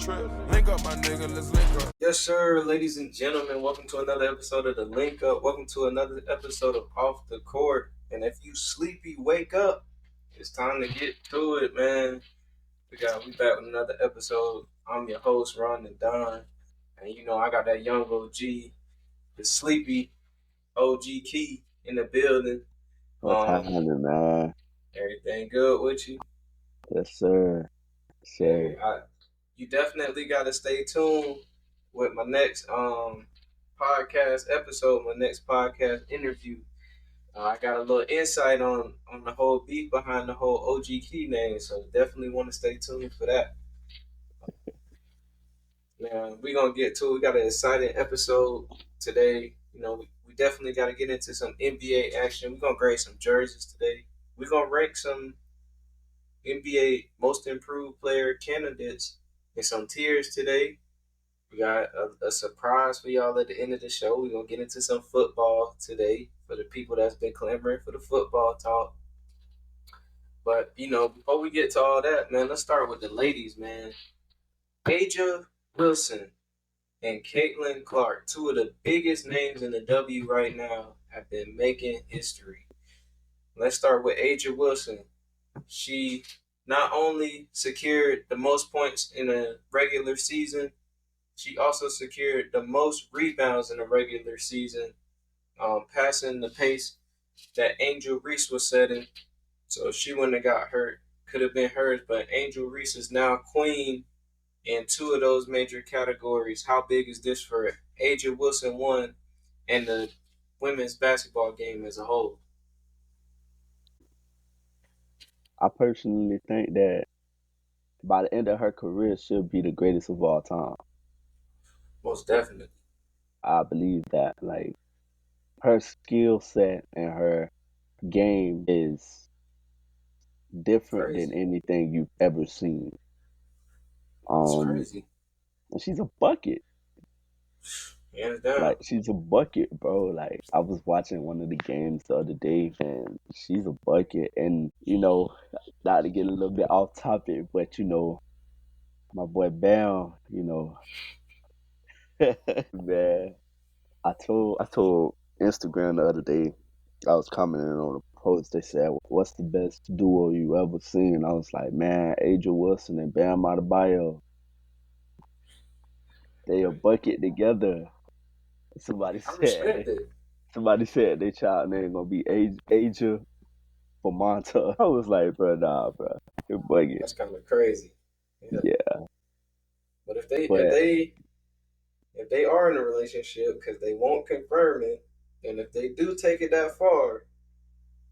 trip. Link up, my nigga, let's link up. Yes, sir, ladies and gentlemen, welcome to another episode of The Link Up. Welcome to another episode of Off the Court. And if you sleepy, wake up. It's time to get to it, man. We back with another episode. I'm your host, Ron and Don. And you know, I got that young OG, the sleepy OG Key in the building. What's happening, man? Everything good with you? Yes, sir. Hey, you definitely got to stay tuned with my next podcast episode, my next podcast interview. I got a little insight on the whole beef behind the whole OG Key name, so definitely want to stay tuned for that. Man, we're going to get to it. We got an exciting episode today. You know, we definitely got to get into some NBA action. We're going to grade some jerseys today. We're going to rank some NBA Most Improved Player candidates in some tiers today. We got a surprise for y'all at the end of the show. We're going to get into some football today for the people that's been clamoring for the football talk. But, you know, before we get to all that, man, let's start with the ladies, man. A'ja Wilson and Caitlin Clark, two of the biggest names in the W right now, have been making history. Let's start with A'ja Wilson. She not only secured the most points in a regular season, she also secured the most rebounds in a regular season, passing the pace that Angel Reese was setting. So she wouldn't have got hurt. Could have been hers, but Angel Reese is now queen in two of those major categories. How big is this for A'ja Wilson, one, and the women's basketball game as a whole? I personally think that by the end of her career, she'll be the greatest of all time. Most definitely. I believe that. Like, her skill set and her game is different than anything you've ever seen. It's crazy. And she's a bucket. Hands down. Like, she's a bucket, bro. Like, I was watching one of the games the other day, and she's a bucket. And, you know, not to get a little bit off topic, but, you know, my boy Bam, you know, man, I told Instagram the other day, I was commenting on a post, they said, what's the best duo you ever seen? I was like, man, A'ja Wilson and Bam Adebayo. They a bucket together. Somebody said their child name gonna be A'ja for Monta. I was like, bro, nah, bro. They're bugging. That's kind of crazy. Yeah. But if they are in a relationship, because they won't confirm it, and if they do take it that far,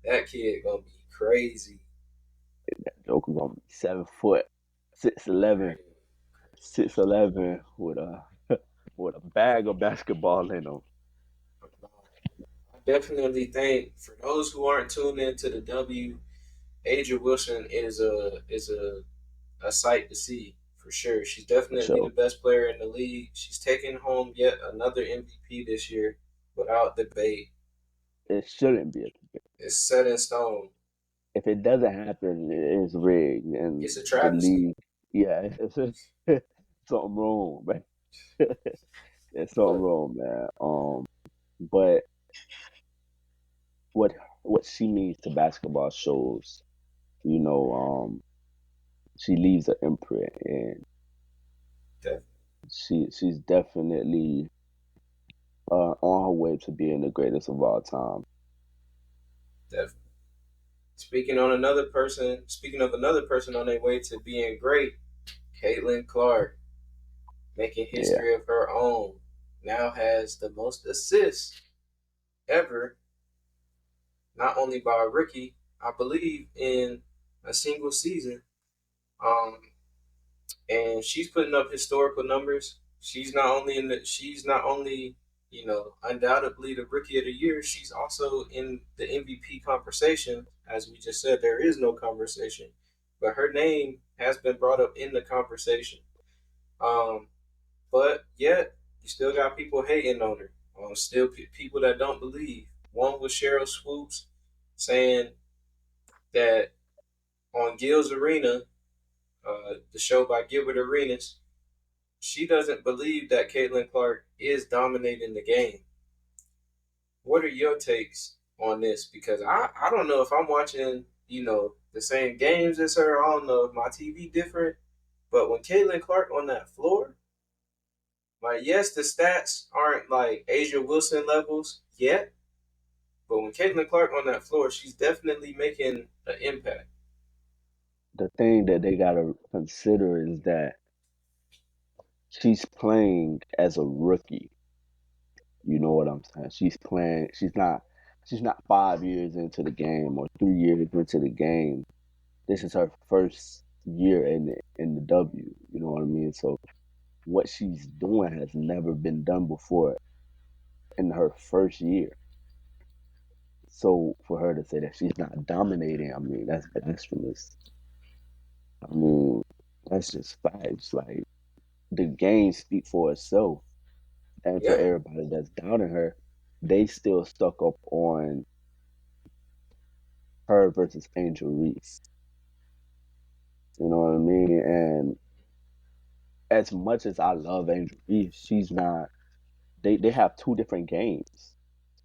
that kid gonna be crazy. That Joker gonna be 7 foot, 6'11", 6'11" with a bag of basketball in him. I definitely think for those who aren't tuned into the W, A'ja Wilson is a sight to see for sure. She's definitely the best player in the league. She's taking home yet another MVP this year without debate. It shouldn't be a debate. It's set in stone. If it doesn't happen, it's rigged. And it's a travesty. Yeah, it's something wrong, man. There's something wrong, man. But what she means to basketball shows, you know, she leaves an imprint, and she's definitely on her way to being the greatest of all time. Definitely. Speaking of another person on their way to being great, Caitlin Clark, making history of her own, now has the most assists ever, not only by a rookie, I believe, in a single season. And she's putting up historical numbers. She's not only you know, undoubtedly the rookie of the year, she's also in the MVP conversation. As we just said, there is no conversation, but her name has been brought up in the conversation. But yet you still got people hating on her. Still people that don't believe. One was Cheryl Swoops saying that on Gil's Arena, the show by Gilbert Arenas, she doesn't believe that Caitlin Clark is dominating the game. What are your takes on this? Because I don't know if I'm watching, the same games as her. I don't know if my TV different. But when Caitlin Clark on that floor, like, yes, the stats aren't like Asia Wilson levels yet, but when Caitlin Clark on that floor, she's definitely making an impact. The thing that they gotta consider is that she's playing as a rookie. You know what I'm saying? She's playing. She's not 5 years into the game or 3 years into the game. This is her first year in the W. You know what I mean? So what she's doing has never been done before in her first year. So for her to say that she's not dominating, I mean, that's blasphemous. I mean, that's just facts. Like, the game speak for itself. And for Yeah, everybody that's doubting her, they still stuck up on her versus Angel Reese. You know what I mean? And as much as I love Angel Reese, she's not. They have two different games.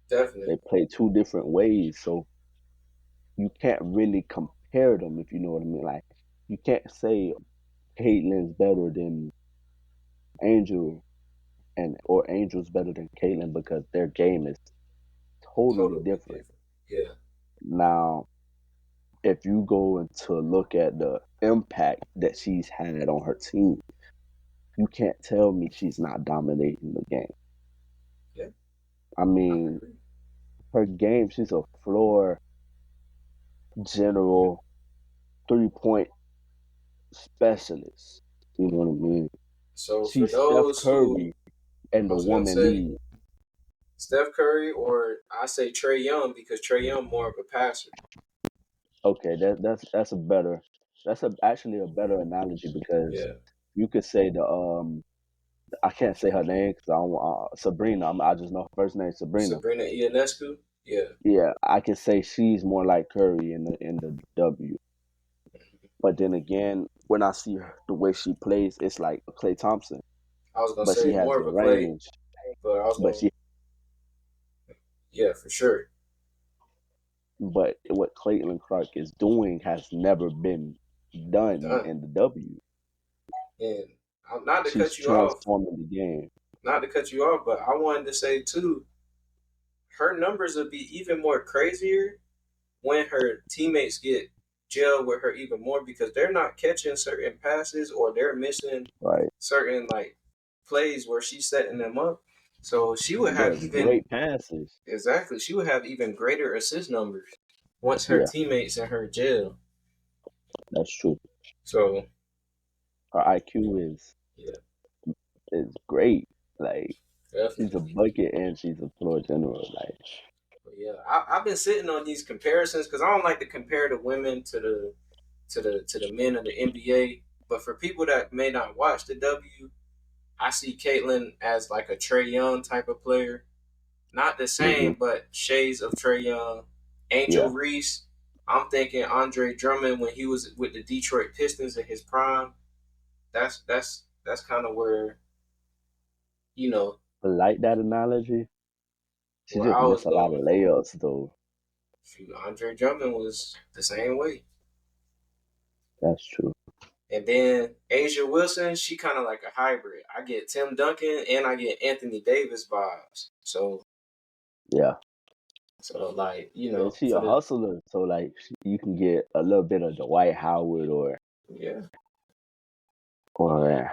definitely. They play two different ways, so you can't really compare them, if you know what I mean. Like, you can't say Caitlin's better than Angel and or Angel's better than Caitlin because their game is totally Totally different. different. Yeah, Now, if you go into look at the impact that she's had on her team, you can't tell me she's not dominating the game. yeah, I I mean, agree. her game, she's a floor general 3-point specialist. You know what I mean? So for She's Steph those who, Curry in I the was gonna woman say league. Steph Curry, or I say Trey Young because Trey Young more of a passer. Okay, that's a better actually a better analogy because Yeah, you could say the I can't say her name because I don't want Sabrina. I just know her first name Sabrina. Sabrina Ionescu. Yeah, Yeah, I can say she's more like Curry in the W. But then again, when I see her, the way she plays, it's like Klay Thompson. I was gonna But she say has more of the a Clay, range. but I was But gonna, she yeah, for sure. but what Caitlin Clark is doing has never been done Done. in the W. And not to She's cut you off, transforming the game. but I wanted to say too, her numbers would be even more crazier when her teammates get gel with her even more because they're not catching certain passes or they're missing Right. certain like plays where she's setting them up. So she would They're have even great passes. exactly she would have even greater assist numbers once her Yeah, teammates and her gel. that's true. So Her IQ yeah, is great. Like, she's a definitely. bucket and she's a floor general. Like, But yeah, I've been sitting on these comparisons because I don't like to compare the women to the men of the NBA. But for people that may not watch the W, I see Caitlyn as like a Trey Young type of player. Not the hmm same, but shades of Trey Young. Angel yeah, Reese. I'm thinking Andre Drummond when he was with the Detroit Pistons in his prime. That's kind of where you know I like that analogy. She where just I was missed a lot going. of layups though. Shoot, Andre Drummond was the same way. That's true. And then Asia Wilson, she kind of like a hybrid. I get Tim Duncan and I get Anthony Davis vibes. Yeah. So like And she for a the hustler, so like you can get a little bit of Dwight Howard yeah or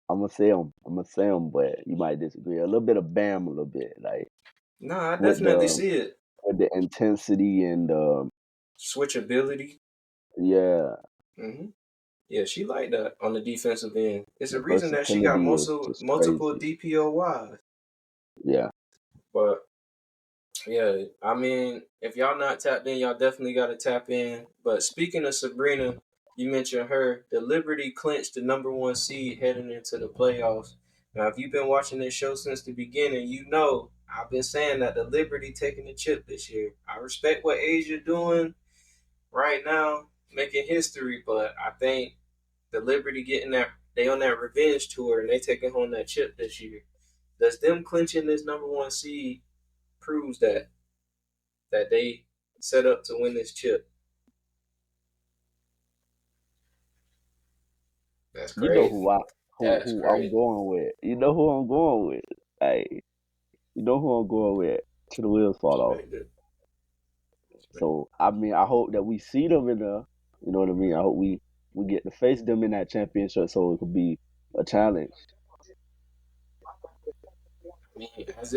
I'm gonna say him, but you might disagree. A little bit of Bam, a little bit like no, I with definitely the see it. intensity and Switchability. yeah, hmm Yeah, she like that on the defensive end. It's a the reason that she got versatility is just multiple crazy. DPOYs. Yeah, But yeah, I mean, if y'all not tapped in, y'all definitely got to tap in. But speaking of Sabrina, you mentioned her. The Liberty clinched the number one seed heading into the playoffs. Now, if you've been watching this show since the beginning, you know I've been saying that the Liberty taking the chip this year. I respect what Asia doing right now. making history, but I think the Liberty getting that they on that revenge tour and they taking home that chip this year. Does them clinching this number one seed proves that they set up to win this chip? That's You know crazy. who I That's who I'm crazy. going with. You know who I'm going with. Hey, you know who I'm going with. To the wheels fall off. So I mean, I hope that we see them in the. You know what I mean. I hope we get to face them in that championship, so it could be a challenge. I mean, as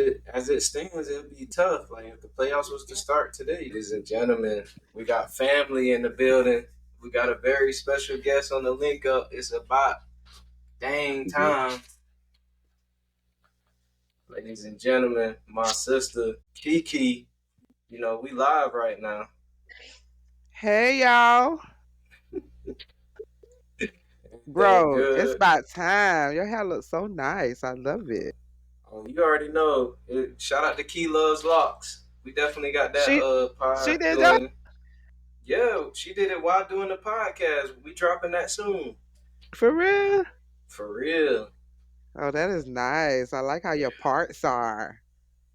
it stands, it'll be tough. Like if the playoffs was to start today, ladies and gentlemen, we got family in the building. We got a very special guest on the link up. It's about dang Mhm. time, ladies and gentlemen. My sister Kee Kee. You know we live right now. Hey y'all, Everything bro, it's good. about time. Your hair looks so nice. I love it. Oh, you already know. Shout out to Key Loves Locks. We definitely got that She she pod did that doing. Yeah, she did it while doing the podcast. We dropping that soon. for real. For real. Oh, that is nice. I like how Yeah, your parts are.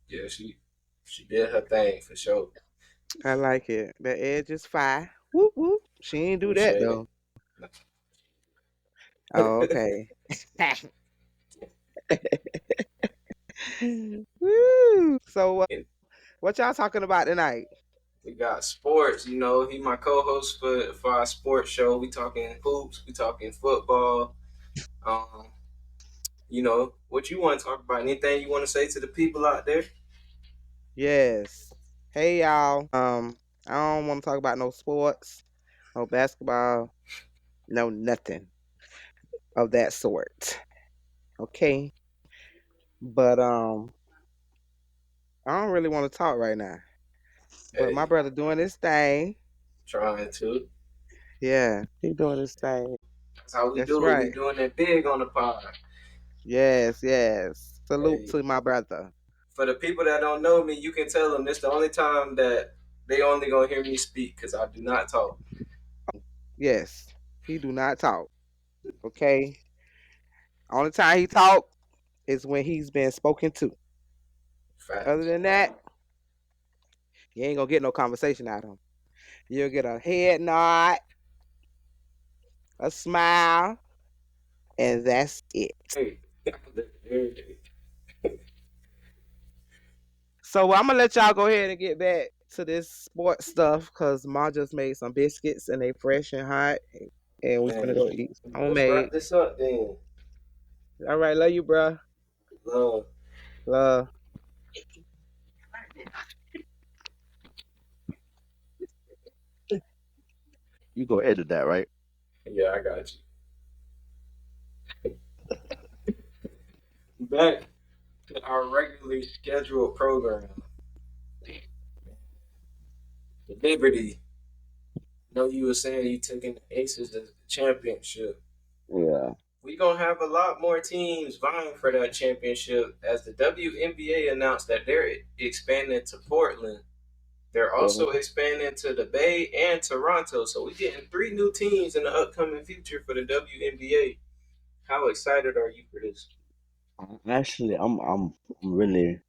yeah, she did her thing for sure. I like it. The edge is fine. Whoop whoop. She ain't do that Appreciate it. though. Oh, okay. Woo. So And what y'all talking about tonight? we got sports. You know, he my co-host for our sports show. We talking hoops. We talking football. Um, you know what you want to talk about? Anything you want to say to the people out there? Yes. Hey y'all. I don't want to talk about no sports, no basketball, no nothing of that sort. Okay. But I don't really want to talk right now. But my Hey, brother doing his thing. trying to. Yeah, he doing his thing. That's how we That's do it. We right. doing it big on the pod. Yes, yes. Salute Hey, to my brother. for the people that don't know me, you can tell them this the only time that they only gonna hear me speak because I do not talk. Yes, he do not talk. Okay. Only time he talk is when he's been spoken to. Other Facts. than that, you ain't gonna get no conversation out of him. You'll get a head nod, a smile, and that's it. Hey, hey, So I'm gonna let y'all go ahead and get back to this sports stuff because Ma just made some biscuits and they fresh and hot, and we finna man, go eat some let's homemade. wrap this up then. All right, love you, bruh. Love. Love. You go edit that, right? Yeah, I got you. Back to our regularly scheduled program. The Liberty. I know you were saying you took in the Aces as the championship. Yeah. We gonna have a lot more teams vying for that championship as the WNBA announced that they're expanding to Portland. They're also Mhm. expanding to the Bay and Toronto. So we're getting three new teams in the upcoming future for the WNBA. How excited are you for this? Actually, I'm really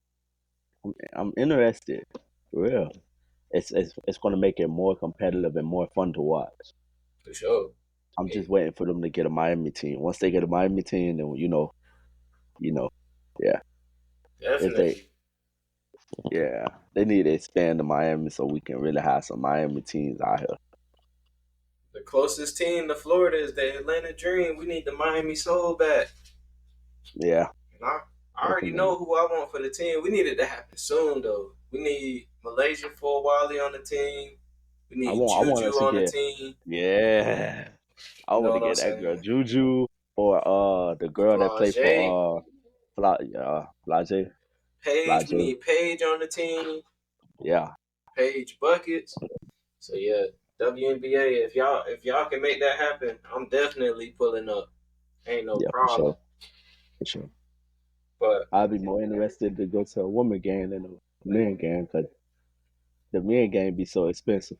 I'm interested. For real. It's gonna make it more competitive and more fun to watch. For sure. I'm Yeah, just waiting for them to get a Miami team. Once they get a Miami team, then you know, yeah. If they, definitely. yeah, they need to expand to Miami so we can really have some Miami teams out here. The closest team to Florida is the Atlanta Dream. We need the Miami Soul back. Yeah, And I already definitely. know who I want for the team. We need it to happen soon, though. We need Malaysia for Wally on the team. We need I want Juju us to on the get, team. yeah, I You know want to what I'm get that girl saying? Juju or the girl that played Flage, for Flage, Paige. We Flage. need Paige on the team. Yeah, Paige buckets. So yeah, WNBA. If y'all can make that happen, I'm definitely pulling up. Ain't no yeah, for problem. sure, for sure. But I'd be more interested to go to a woman game than a men game because the men game be so expensive.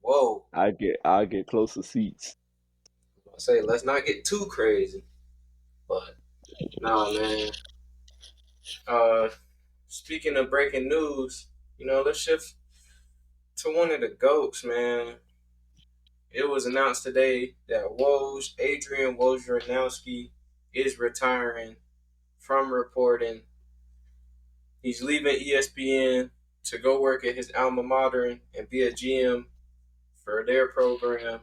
Whoa. I get closer seats. I say let's not get too crazy. But nah, man. Uh, speaking of breaking news, let's shift to one of the goats, man. It was announced today that Adrian Wojnarowski is retiring from reporting. He's leaving ESPN to go work at his alma mater and be a GM for their program.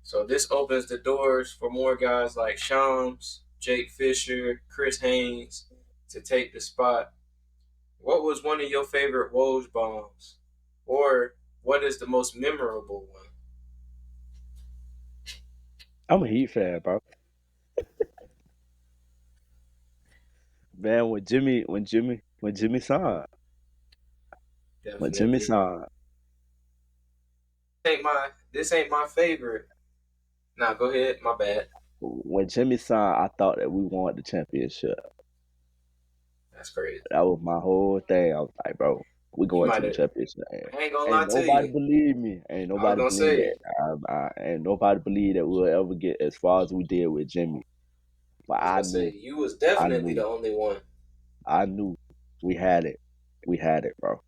So this opens the doors for more guys like Shams, Jake Fisher, Chris Haynes to take the spot. What was one of your favorite Woj bombs? Or what is the most memorable one? I'm a Heat fan, bro. Man, when Jimmy signed, when Jimmy Definitely. signed, This ain't my favorite. Nah, go ahead. My bad. when Jimmy signed, I thought that we won the championship. That's crazy. That was my whole thing. I was like, bro, we You going to might the have. championship. I ain't gonna lie Ain't to nobody you. believe me. Ain't I was nobody gonna believe say. that. Ain't nobody believe that we'll ever get as far as we did with Jimmy. But I was gonna say you was definitely the only one. I knew we had it. We had it, bro.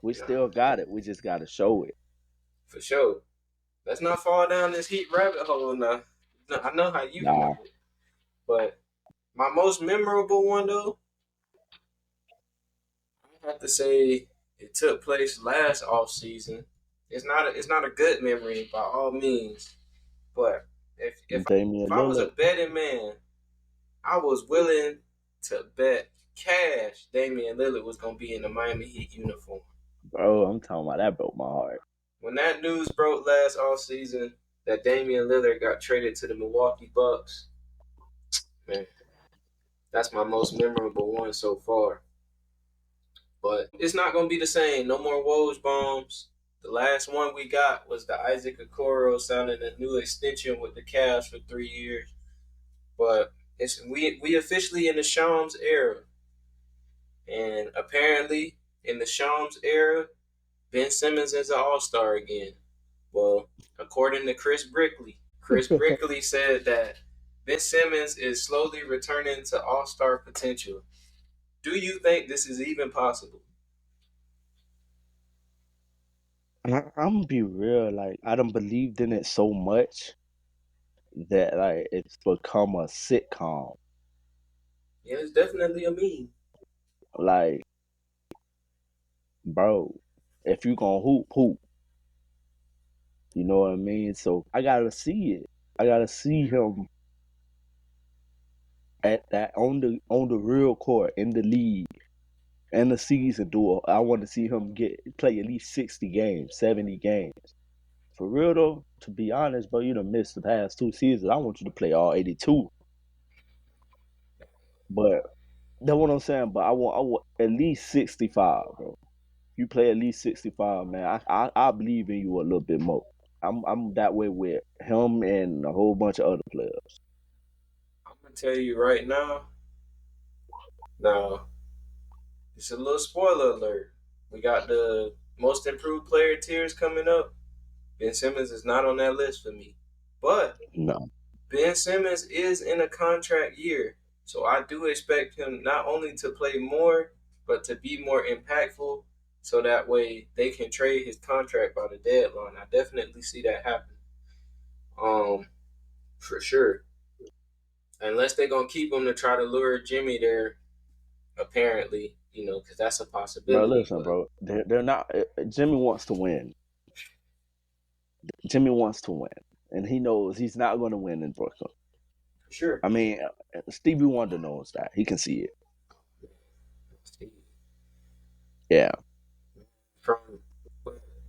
We Nah, still got it. We just got to show it. for sure. Let's not fall down this Heat rabbit hole now. No, I know how you Nah, feel, but my most memorable one though, I have to say it took place last off season. It's not a good memory by all means, but if Damian I was a Lillard, betting man, I was willing to bet cash Damian Lillard was gonna be in the Miami Heat uniform. bro, I'm talking about that broke my heart. When that news broke last offseason that Damian Lillard got traded to the Milwaukee Bucks, man, that's my most memorable one so far. But it's not gonna be the same. No more Woj bombs. The last one we got was the Isaac Okoro signing a new extension with the Cavs for 3 years. But we officially in the Shams era, and apparently in the Shams era, Ben Simmons is an All Star again. Well, according to Chris Brickley said that Ben Simmons is slowly returning to All Star potential. Do you think this is even possible? I'm gonna be real. Like I done believed in it so much that like it's become a sitcom. Yeah, it's definitely a meme. Like, bro, if you gonna hoop, hoop. You know what I mean? So I gotta see it. I gotta see him at that on the real court in the league and the season do it. I want to see him play at least 60 games, 70 games. For real though, to be honest, bro, you done missed the past 2 seasons. I want you to play all 82. But that's what I'm saying. But I want at least 65, bro. You play at least 65, man. I believe in you a little bit more. I'm that way with him and a whole bunch of other players. I'm gonna tell you right now. Now, it's a little spoiler alert. We got the most improved player tiers coming up. Ben Simmons is not on that list for me, but No. Ben Simmons is in a contract year, so I do expect him not only to play more, but to be more impactful, so that way they can trade his contract by the deadline. I definitely see that happen. Um, for sure. Unless they're gonna keep him to try to lure Jimmy there, apparently, because that's a Bro, possibility. listen, But bro. They're not. Jimmy wants to win. Jimmy wants to win, and he knows he's not going to win in Brooklyn. for sure, I mean, Stevie Wonder knows that. He can see it. Yeah. from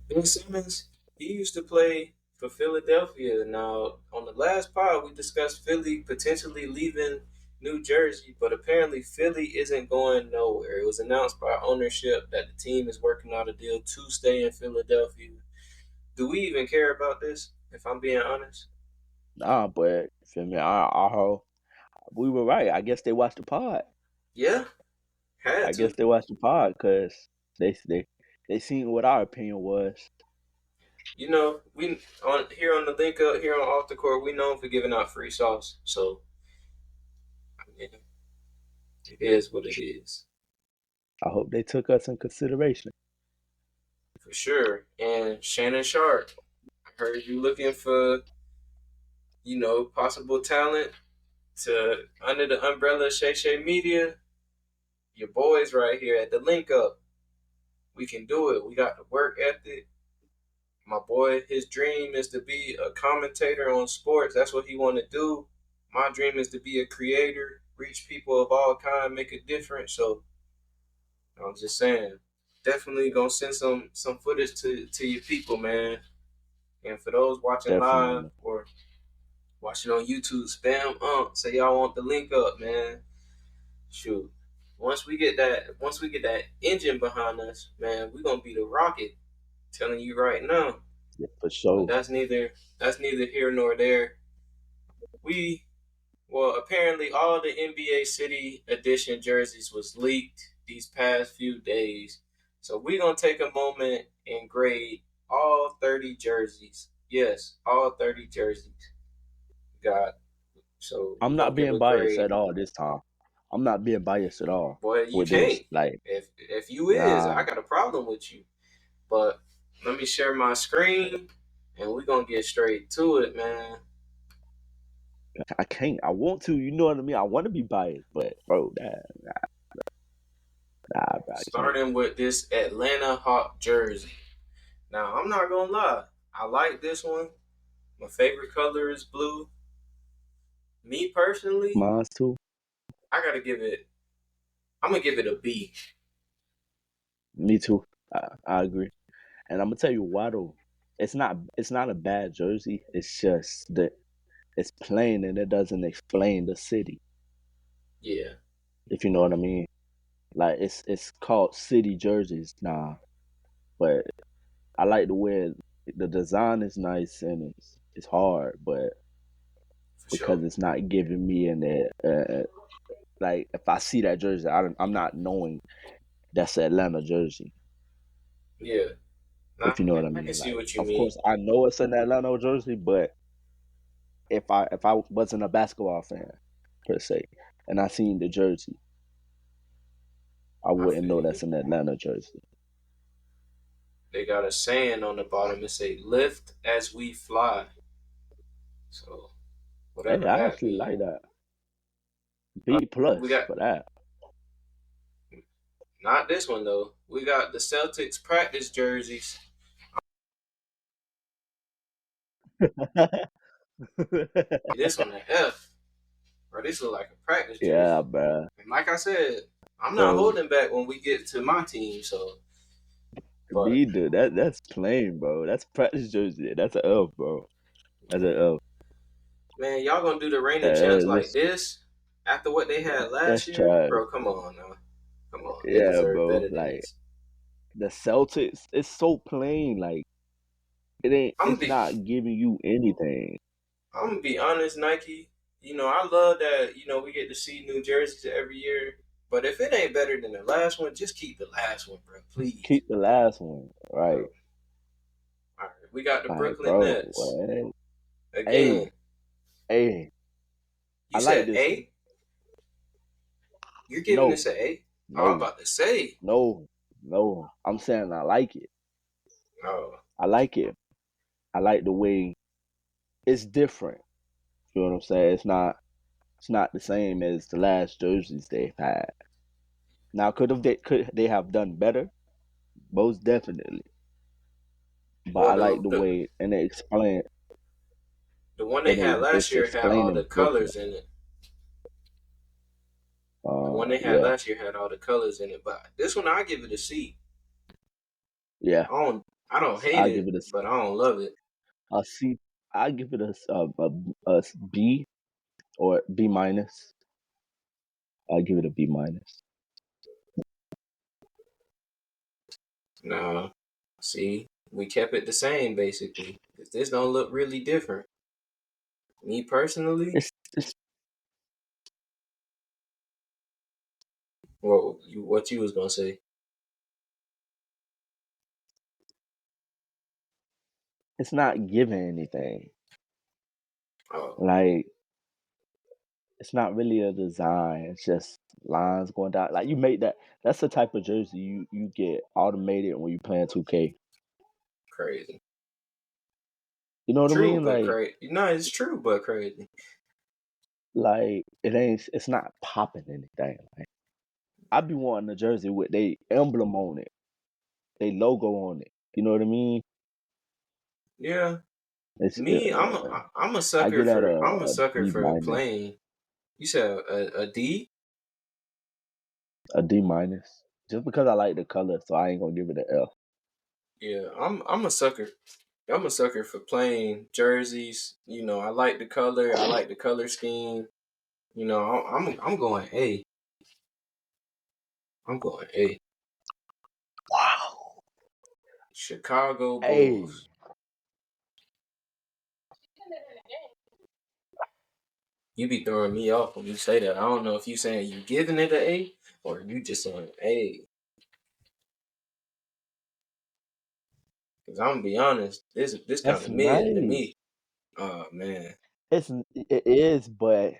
Ben Simmons, he used to play for Philadelphia. Now, on the last pod, we discussed Philly potentially leaving New Jersey, but apparently Philly isn't going nowhere. It was announced by ownership that the team is working out a deal to stay in Philadelphia. Do we even care about this, if I'm being honest? Nah, but feel me? We were right. I guess they watched the pod. Yeah, had I to. guess they watched the pod because they seen what our opinion was. You know, we on here on the link up here on Off the Court, we known for giving out free sauce. So I mean, it is what it is. I hope they took us in consideration. For sure. And Shannon Sharp, I heard you looking for, possible talent to under the umbrella of Shay Shay Media. Your boys right here at the link up. We can do it. We got the work ethic. My boy, his dream is to be a commentator on sports. That's what he want to do. My dream is to be a creator, reach people of all kind, make a difference. So I'm just saying, definitely gonna send some footage to your people, man. And for those watching live Definitely. or watching on YouTube, spam say y'all want the link up, man. Shoot. Once we get that engine behind us, man, we're gonna be the rocket. Telling you right now. Yeah, for But sure. that's neither here nor there. We Well, apparently all the NBA City Edition jerseys was leaked these past few days. So we're gonna take a moment and grade all 30 jerseys. Yes, all 30 jerseys. Got so I'm we're gonna not give being a biased grade. at all this time. I'm not being biased at all Boy, you with this. can't. Like, If you is, I nah, got a problem with you. But let me share my screen and we're gonna get straight to it, man. I can't. I want to. You know what I mean? I want to be biased, but bro, nah, bro, I can't. Starting with this Atlanta Hawk jersey. Now, I'm not gonna lie. I like this one. My favorite color is blue. Me personally, Mine too. I gotta give it. I'm gonna give it a B. Me too. I agree. And I'm gonna tell you why though. It's not a bad jersey. It's just that it's plain and it doesn't explain the city. Yeah, If you know what I mean. Like it's called city jerseys now, but I like the way the design is nice and it's hard, but for because sure. it's not giving me like if I see that jersey, I'm not knowing that's an Atlanta jersey. Yeah, nah, If you know what I I can mean. see Like, what you of mean. course, I know it's an Atlanta jersey, but if I wasn't a basketball fan per se, and I seen the jersey, I I wouldn't know feel you. that's an Atlanta jersey. They got a saying on the bottom. It say "Lift as we fly." So Hey, whatever I that actually means. like that. Uh, B we plus got for that. not this one though. We got the Celtics practice jerseys. This one an F. Bro, this look like a practice Yeah, jersey. bro. And like I said, I'm not Bro, holding back when we get to my team. So, but B dude, that's plain, bro. That's practice jersey. That's a F, bro. That's a F. man, y'all gonna do the reigning champs Uh, like let's this after what they had last that's year, trash. bro? Come on now, come on. They Yeah, deserve bro. better than Like this. the Celtics, it's so plain. Like it ain't. I'm gonna It's be, not giving you anything. I'm gonna be honest, Nike. I love that. We get to see new jerseys every year. But if it ain't better than the last one, just keep the last one, bro. Please, Keep the last one, bro. right? All right, we got the Like, Brooklyn bro. Nets Hey, again. hey. I You like said this one. A. You're giving No, this an A. Oh, I'm no, about to say. no, no. I'm saying I like it. Oh, I like it. I like the way it's different. You know what I'm saying? It's not the same as the last jerseys they've had. Now could they have done better? Most definitely. But well, I like the the way and they explain the one they and had last it's year had all the explaining Brooklyn. colors in it. The one they had Yeah, last year had all the colors in it, but this one I give it a C. yeah. I don't hate I give it, it but I don't love it. a C. I give it a B or B minus. I give it a B minus. Nah, see, we kept it the same basically. 'Cause this don't look really different. Me personally, It's well, what you was gonna say? it's not giving anything. Oh, Like it's not really a design. It's just lines going down. Like you make that. That's the type of jersey you get automated when you playing 2K. crazy. You know what I True, mean? but crazy. No, it's true, but crazy. Like it ain't. It's not popping anything. Like I be wanting a jersey with they emblem on it, they logo on it. You know what I mean? Yeah. It's Me, I'm a I sucker get at for I'm a a sucker D for minus, playing. You said a D? a D minus, just because I like the color, so I ain't gonna give it an F. Yeah, I'm a sucker. I'm a sucker for playing jerseys. You know, I like the color. I like the color scheme. You know, I'm going A. I'm going A. Wow. Chicago Hey, Bulls. You be throwing me off when you say that. I don't know if you saying you giving it an A or you just saying A. Cause I'm gonna be honest, this kind that's of mid to nice. me. Oh man, It is, but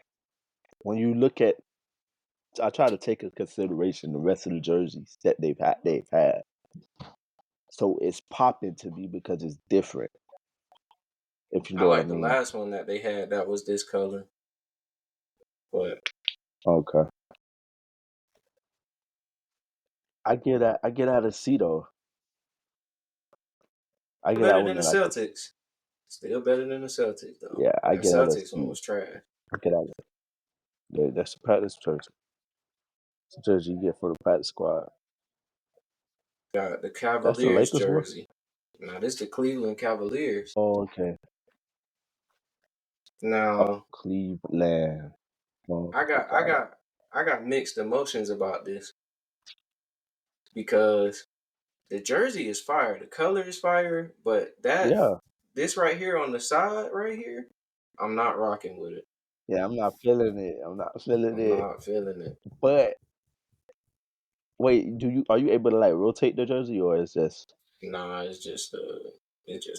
when you look at, I try to take into consideration the rest of the jerseys that they've had. So it's popping to me because it's different. If you I know what I like the mean. last one that they had that was this color, but Okay. I get out of C though. I get that better one than the in like a Celtics. Still better than the Celtics though. yeah. I That get out of Celtics one C. was trash. I get out of yeah. That's the practice jersey. It's the jersey you get for the practice squad. Got the That's the Cavaliers Lakers one. jersey. Now this the Cleveland Cavaliers. Oh, okay. Oh, Now Cleveland. Oh, I I got I got it. got I got mixed emotions about this because the jersey is fire, the color is fire, but Yeah, this right here on the side right here, I'm not rocking with it. yeah. I'm not feeling it. I'm not feeling I'm it. not feeling it. But wait, are you able to like rotate the jersey or is just Nah, it's just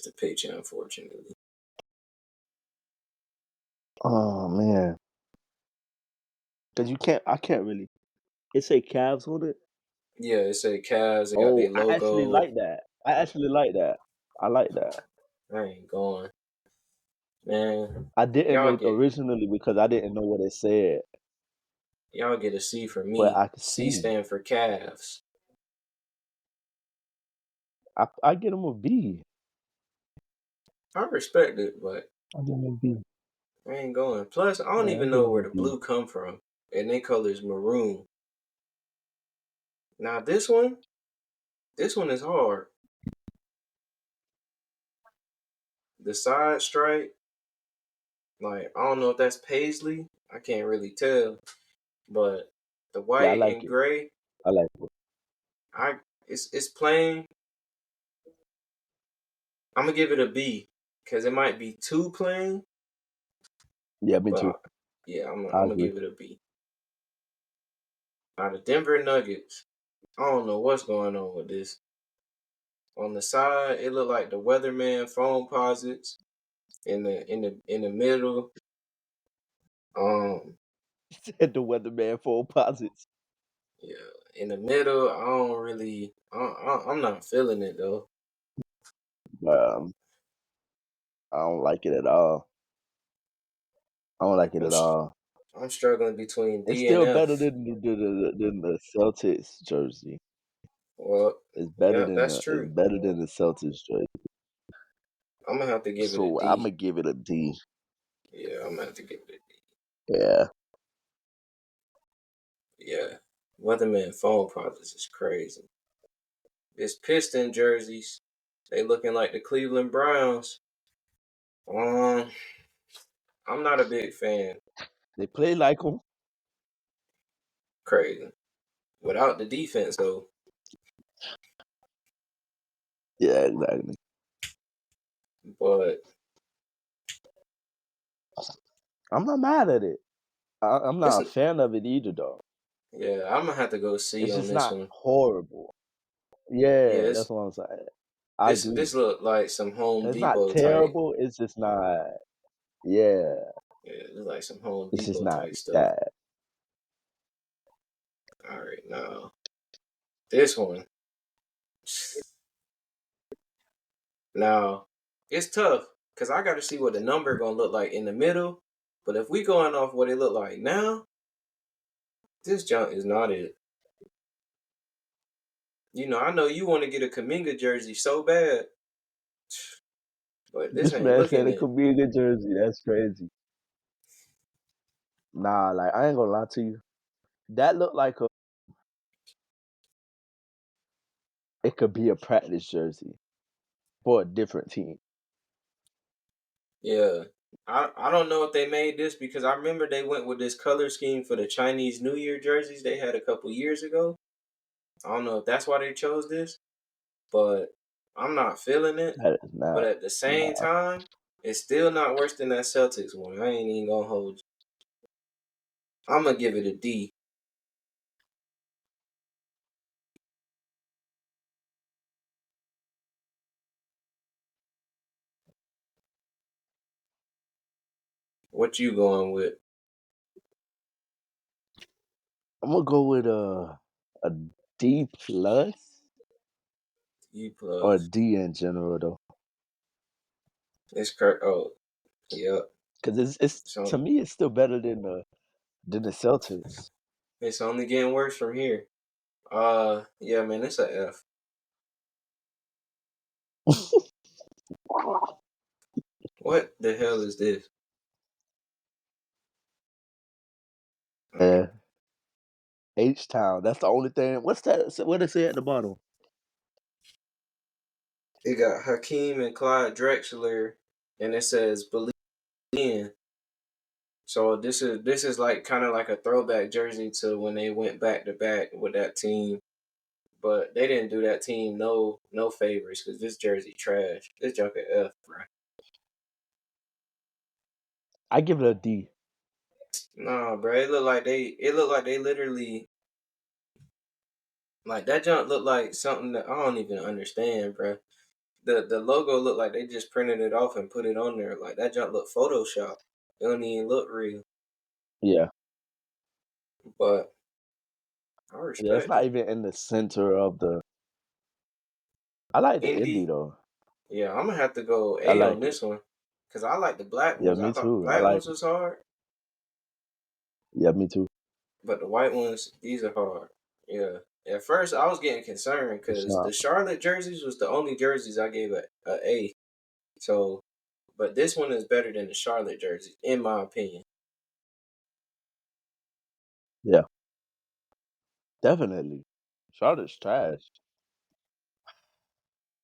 a picture, unfortunately. oh man. Because you can't I can't really it say Cavs on it. Yeah, it say Cavs. They got Oh, their I actually logo. like that. I actually like that. I like that. I ain't going, man. I didn't Y'all know get originally because I didn't know what it said, y'all get a C for but me. I could C see. stand for Cavs. I get him a B. I respect it, but I give him a B. I ain't going. Plus, I don't Yeah, I even give know him where a the B. blue come from, and they colors maroon. Now this one is hard. The side stripe, like I don't know if that's paisley. I can't really tell, but the Yeah, I white like and it. gray, I like it. I it's plain. I'm gonna give it a B because it might be too plain, Yeah, me but too. yeah, I'm I gonna agree. give it a B. Now the Denver Nuggets, I don't know what's going on with this. On the side, it looked like the weatherman phone posits. In the middle, um, Said the weatherman full posits. yeah, in the middle, I don't really, I'm not feeling it though. Um, I don't like it at all. I don't like it I'm at all. I'm struggling between It's D and still better F. than the Celtics jersey. Well, yeah, that's It's true. better than the Celtics jersey. I'm gonna have to give it a So I'm D. gonna give it a D. Yeah, I'm gonna have to give it a D. Yeah, Yeah, weatherman phone posits is crazy. It's Piston jerseys. They looking like the Cleveland Browns. Um, I'm not a big fan. they play like them. Crazy. Without the defense though, Yeah, exactly. but I'm not mad at it. I'm it's not a fan of it either, though. yeah. I'm gonna have to go C It's on just this not one. horrible. Yeah, Yeah, it's that's what I'm saying. I This agree. look like some Home It's not Depot type. terrible. It's just not. Yeah, Yeah, it look like some Home it's just Depot not type stuff. that. All right, now this one. Now it's tough because I got to see what the number gonna look like in the middle. But if we going off what it look like now, this junk is not it. You know, I know you want to get a Kaminga jersey so bad, but this This ain't man said looking it it. could be a good jersey. That's crazy. Nah, like I ain't gonna lie to you. That looked like a. It could be a practice jersey for a different team. Yeah. I don't know if they made this because I remember they went with this color scheme for the Chinese New Year jerseys they had a couple years ago. I don't know if that's why they chose this, but I'm not feeling it. That is But not. at the same Nah, time, it's still not worse than that Celtics one. I ain't even gonna hold you. I'm gonna give it a D. What you going with? I'm gonna go with a D plus E or a plus. D in general though, It's Kurt. Oh, yep. because it's to So me it's still better than the Celtics. it's only getting worse from here. Yeah, man, it's a F. What the hell is this? All right. Yeah, H Town. That's the only thing. What's that? What it say at the bottom? It got Hakeem and Clyde Drexler, and it says "Believe in." So this is like kind of like a throwback jersey to when they went back to back with that team, but they didn't do that team no favors because this jersey trash. This junk at F, bro. I give it a D. Nah, bro. It looked like they literally like that junk looked like something that I don't even understand, bro. The logo looked like they just printed it off and put it on there. Like that junk looked Photoshop. It don't even look real. Yeah, But I yeah. It's respect not it. even in the center of the. I like the indie Indie, though. yeah, I'm gonna have to go I A on like it. this one. Cause I like the black Yeah, ones. I me thought the too. I black like ones it. was hard, Yeah, me too. but the white ones, these are hard. Yeah. At first I was getting concerned It's because not. the Charlotte jerseys was the only jerseys I gave a A. So but this one is better than the Charlotte jerseys, in my opinion. Yeah, definitely. Charlotte's trash.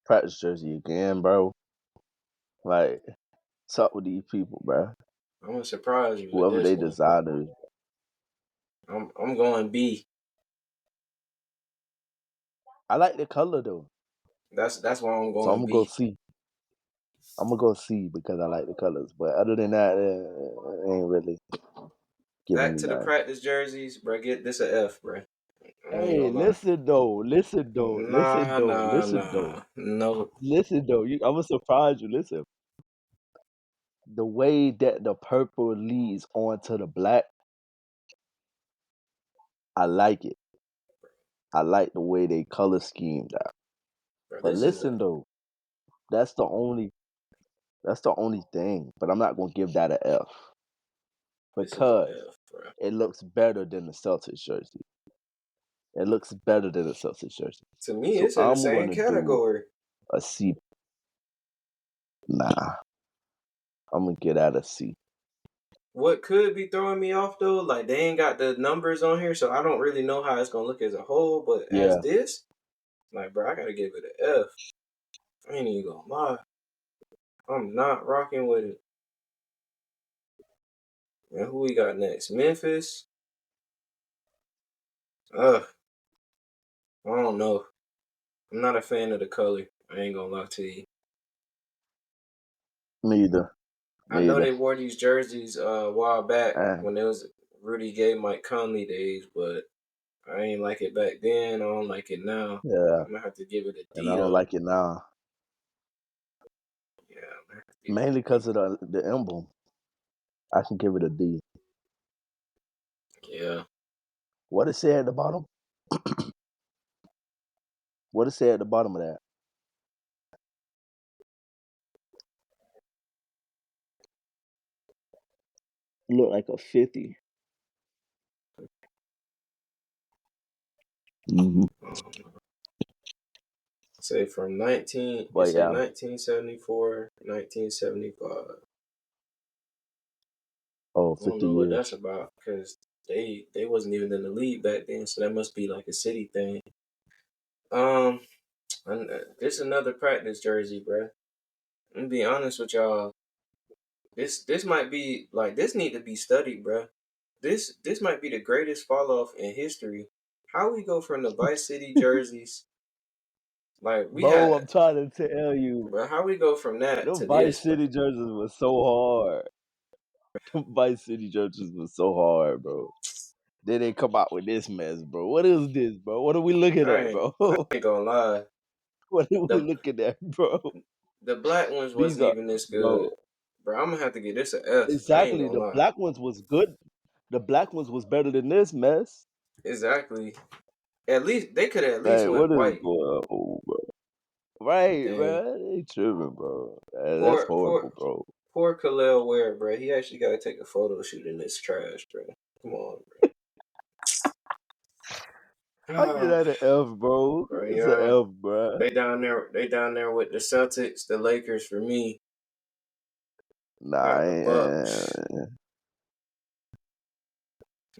Practice jersey again, bro. Like, what's up with these people, bro? I'm gonna surprise you with Whoever this they one. designers. I'm going B. I like the color though, That's why I'm so I'm going gonna go B. C. I'm gonna go C because I like the colors. But other than that, it ain't really giving Back me to the nothing. practice jerseys, bro. Get this a F, bro. I ain't Hey, gonna lie. listen though, listen though, listen Nah, though, nah, listen though, nah. No. listen though. I'm gonna surprise you. Listen, the way that the purple leads onto the black, I like it. I like the way they color schemed out. Bro, But this is a listen though, that's the only that's the only thing. But I'm not gonna give that a F this is a because F, bro. it looks better than the Celtics jersey. It looks better than the Celtics jersey. To me, So it's in the I'm same gonna do category. a C. Nah, I'm gonna get out a C. What could be throwing me off though, like they ain't got the numbers on here, so I don't really know how it's gonna look as a whole. But as Yeah, this, like, bro, I gotta give it an F. I ain't even gonna lie. I'm not rocking with it. And who we got next? Memphis. Ugh, I don't know. I'm not a fan of the color. I ain't gonna lie to you. neither, I know neither. they wore these jerseys a while back Uh, when it was Rudy Gay, Mike Conley days, but I ain't like it back then. I don't like it now. yeah, I'm gonna have to give it a and I D don't though. like it now. Mainly because of the emblem. I can give it a D. Yeah. What it say at the bottom? What it say at the bottom of that? Look like a 50. Mm-hmm. Say from 19, it But say yeah, 1974, 1975. oh, I don't 50 know what that's years. about because they wasn't even in the league back then, so that must be like a city thing. Um, this another practice jersey, bruh. I'm gonna be honest with y'all. This might be like this need to be studied, bruh. This might be the greatest fall off in history. How we go from the Vice City jerseys, like we Bro, had, I'm trying to tell you, but how we go from that them to Vice this, bro? City jerseys was so hard. Them Vice City jerseys was so hard, bro. Then they come out with this mess, bro. What is this, bro? What are we looking I at, ain't, bro? I ain't gonna lie. What are we The looking at, bro? the black ones These wasn't are, even this bro. good, bro. I'm gonna have to get this a F. I ain't Exactly. gonna The lie. black ones was good. The black ones was better than this mess. Exactly. At least they could have at least Like, went what is white. going on, bro? Right, Dang. bro. They tripping, bro. That's Poor, horrible, poor, bro. poor Khalil Ware, bro. He actually got to take a photo shoot in this trash, bro. Come on, I get bro. that an F, bro. Bro, It's an yeah. F, bro. They down there. They down there with the Celtics, the Lakers for me. Nah, Got the Bucks.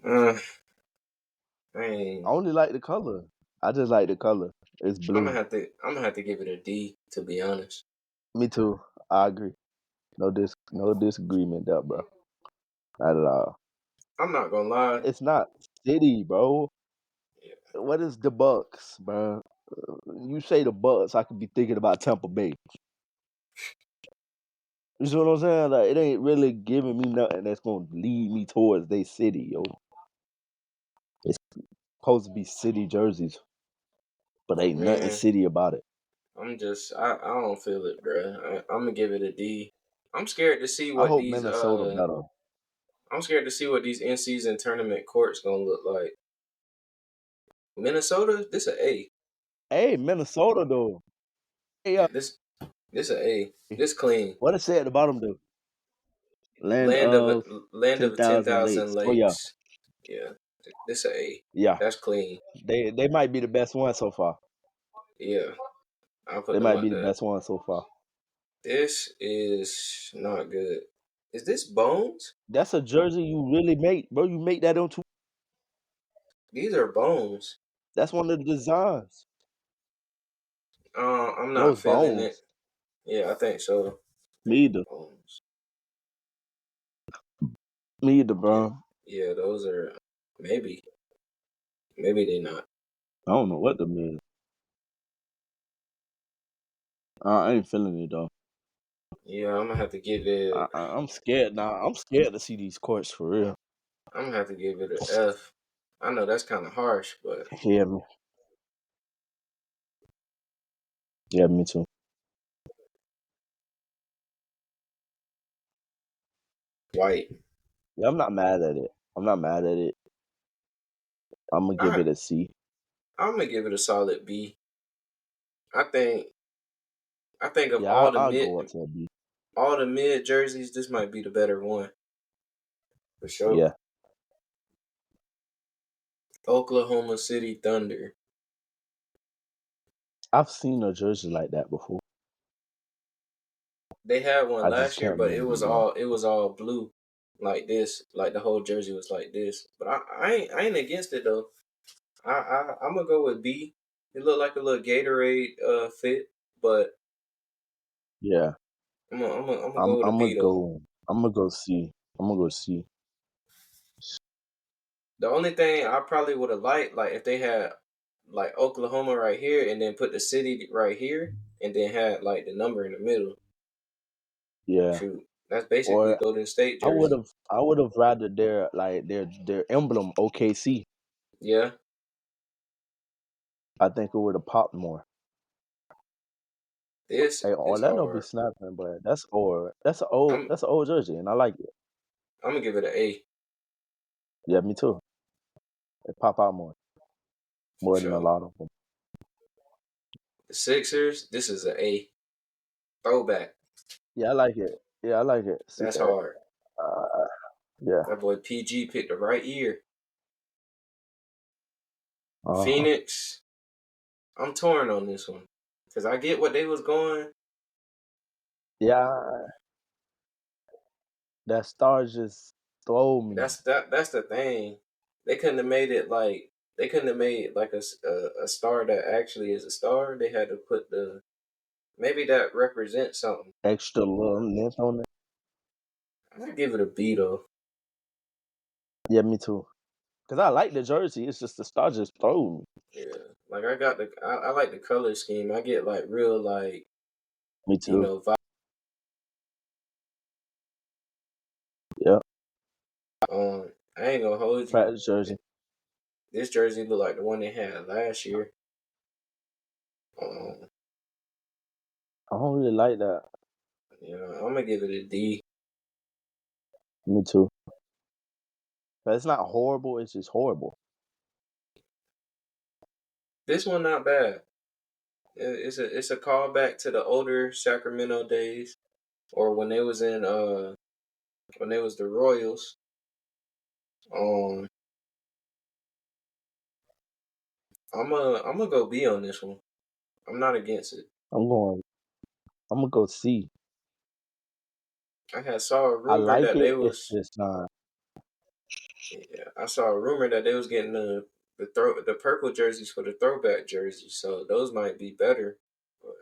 Uh, I I ain't. only like the color. I just like the color. It's I'm gonna blue. have to. I'm gonna have to give it a D, to be honest. Me too. I agree. No disagreement there, bro. Not at all. I'm not gonna lie. It's not city, bro. Yeah. What is the Bucks, bro? You say the Bucks, I could be thinking about Tampa Bay. You see what I'm saying? Like it ain't really giving me nothing that's gonna lead me towards they city, yo. It's supposed to be city jerseys, but ain't nothing Man, city about it. I'm just. I don't feel it, bro. I'm gonna give it a D. I'm scared to see I what hope these. Minnesota better. I'm scared to see what these in season tournament courts gonna look like. Minnesota, this a A. Hey, Minnesota though. Hey, Yeah, this a A. This clean. what it say at the bottom though? Land Land of of land of 10,000 10,000 lakes. Oh yeah, lakes. Yeah, this a A. yeah. That's clean. They might be the best one so far. Yeah, I'll put They them might up be the there. best one so far. This is not good. Is this Bones? That's a jersey you really make, bro. You make that on two. These are Bones. That's one of the designs. I'm not Those feeling it. bones. Yeah, I think so. I Me think either. Bones. Me either, Yeah, bro. yeah, those are maybe. Maybe they not. I don't know what the mean. I ain't feeling it though. Yeah, I'm gonna have to give it. I'm scared now. I'm scared to see these courts for real. I'm gonna have to give it an F. I know that's kind of harsh, but Yeah, me. Yeah, me too. white. Yeah, I'm not mad at it. I'm not mad at it. I'm gonna give I it a C. I'm gonna give it a solid B. I think of Yeah, I'll go up to a B. all the mid jerseys, this might be the better one for sure. Yeah, Oklahoma City Thunder. I've seen a jersey like that before. They had one I just last year, can't but remember the name. it was all blue, like this, like the whole jersey was like this. But I ain't against it though. I'm gonna go with B. It looked like a little Gatorade fit, but Yeah, I'm gonna go with a B though. I'm gonna go C. I'm gonna go C. The only thing I probably would have liked, like if they had like Oklahoma right here and then put the city right here and then had like the number in the middle. Yeah, Shoot, that's basically or Golden State jersey. I would have rather their emblem OKC. Yeah, I think it would have popped more. This Hey, is Orlando be hard. snapping, but I'm that's an old jersey, and I like it. I'm gonna give it an A Yeah, me too. They pop out for more than a sure. lot of them. The Sixers, this is an A. Throwback. Yeah, I like it. Yeah, I like it. That's hard. Uh, yeah. That boy PG picked the right year. Uh-huh. Phoenix, I'm torn on this one. Cause I get what they was going. Yeah, that star just throw me. That's the thing. They couldn't have made it like they couldn't have made like a star that actually is a star. They had to put the maybe that represents something. Extra little length on it. I give it a B though. Yeah, me too. Cause I like the jersey. It's just the star just throw me. Yeah, like I got I like the color scheme. I get like real like Me you too. know Yeah, I ain't gonna hold you. practice jersey. This jersey look like the one they had last year. Um, I don't really like that. I'm gonna give it a D. Me too. But it's not horrible. It's just horrible. This one not bad. It's a callback to the older Sacramento days, or when they was in when they was the Royals. Um, I'm gonna go B on this one. I'm not against it. I'm going. I'm gonna go C. I saw a I rumor like that they it. It's was just not. yeah, I saw a rumor that they was getting the purple jerseys for the throwback jerseys, so those might be better. But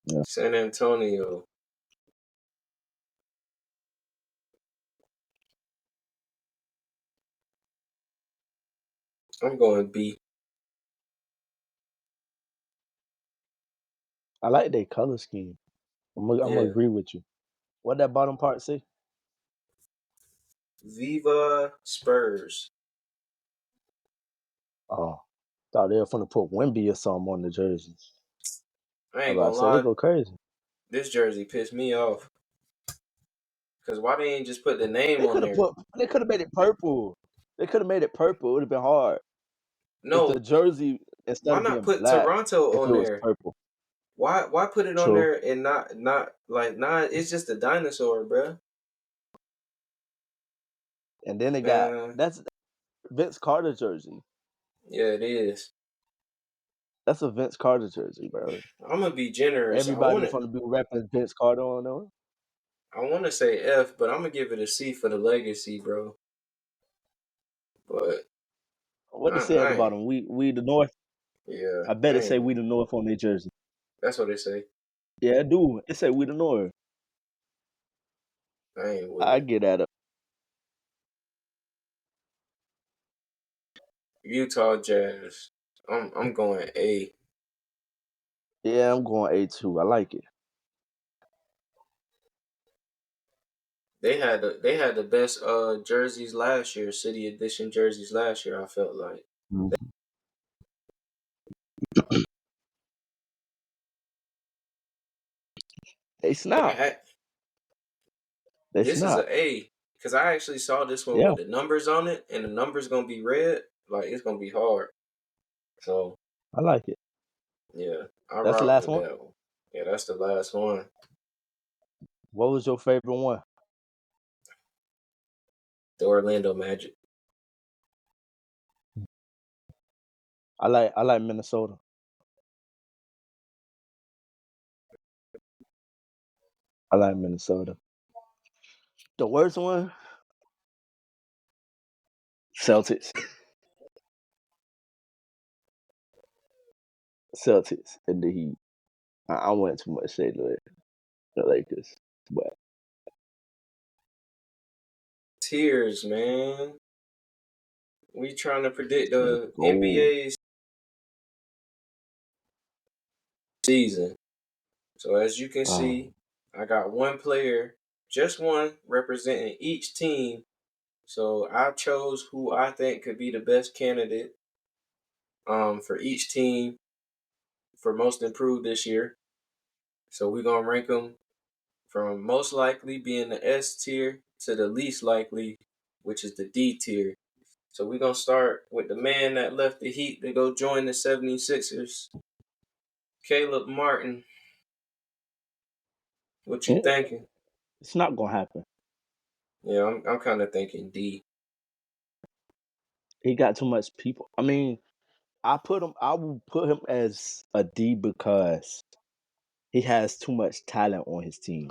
Yeah, San Antonio, I'm going B. I like their color scheme. I'm gonna Yeah, agree with you. What that bottom part say? Viva Spurs. Oh, thought they were gonna put Wimby or something on the jersey. I I ain't was about gonna to say they lie, go crazy. this jersey pissed me off. Cause why they ain't just put the name on there? They could have made it purple. They could have made it purple. It would have been hard. If the No, jersey instead why of not being put black, Toronto if on it was there? purple. Why put it on True. there and not like nah? It's just a dinosaur, bruh. And then they got Man, that's Vince Carter jersey. yeah, it is. That's a Vince Carter jersey, bro. I'm gonna be generous. Everybody from the be rapping Vince Carter on there. I want to say F, but I'm gonna give it a C for the legacy, bro. But What they say at I the ain't. bottom? We the North. Yeah, I bet I it say ain't. we the North on their jersey. That's what they say. Yeah, it do. It say we the North. I ain't with I it. get at it. Utah Jazz. I'm going A. Yeah, I'm going A2. I like it. They had the best jerseys last year, City Edition jerseys last year. I felt like Mhm. They snap. I, They this is snap. an A because I actually saw this one Yeah, with the numbers on it, and the numbers gonna be red. Like it's gonna be hard. So I like it. yeah, I That's the rock last with one. that one. Yeah, that's the last one. What was your favorite one? The Orlando Magic. I like Minnesota. I like Minnesota. The worst one? Celtics. Celtics and the Heat. I went too much shade with the Lakers. But Tears, man. We trying to predict let's the go. NBA's season. So as you can Oh, see, I got one player, just one, representing each team. So I chose who I think could be the best candidate for each team for most improved this year. So we're gonna rank them from most likely being the S tier to the least likely, which is the D tier. So we're gonna start with the man that left the Heat to go join the 76ers, Caleb Martin. What you It- thinking? It's not gonna happen. Yeah, I'm kind of thinking D. He got too much people. I mean, I will put him as a D because he has too much talent on his team.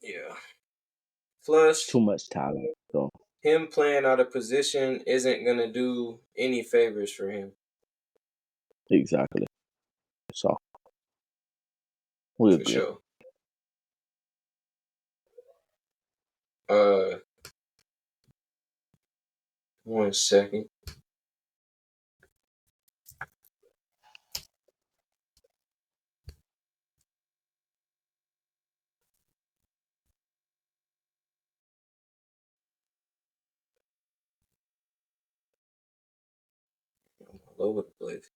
Yeah. Plus, Too much talent. So him playing out of position isn't gonna do any favors for him exactly. So we for agree. sure. Uh, 1 second. I'm all over the place.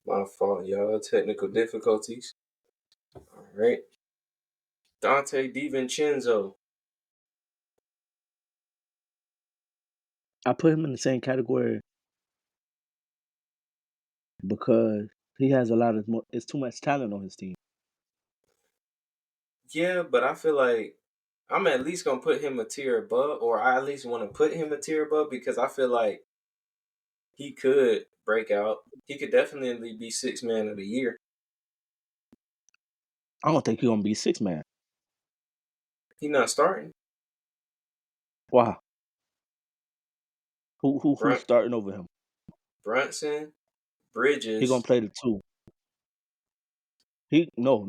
My fault, y'all. Technical difficulties. All right. Dante DiVincenzo. I put him in the same category because he has a lot of it's too much talent on his team. Yeah, but I feel like I'm at least gonna put him a tier above, or I at least want to put him a tier above because I feel like he could break out. He could definitely be six man of the year. I don't think he's gonna be 6 man. He not starting. Wow. Who's Brunt starting over him? Brunson, He gonna Bridges. play the 2. He no.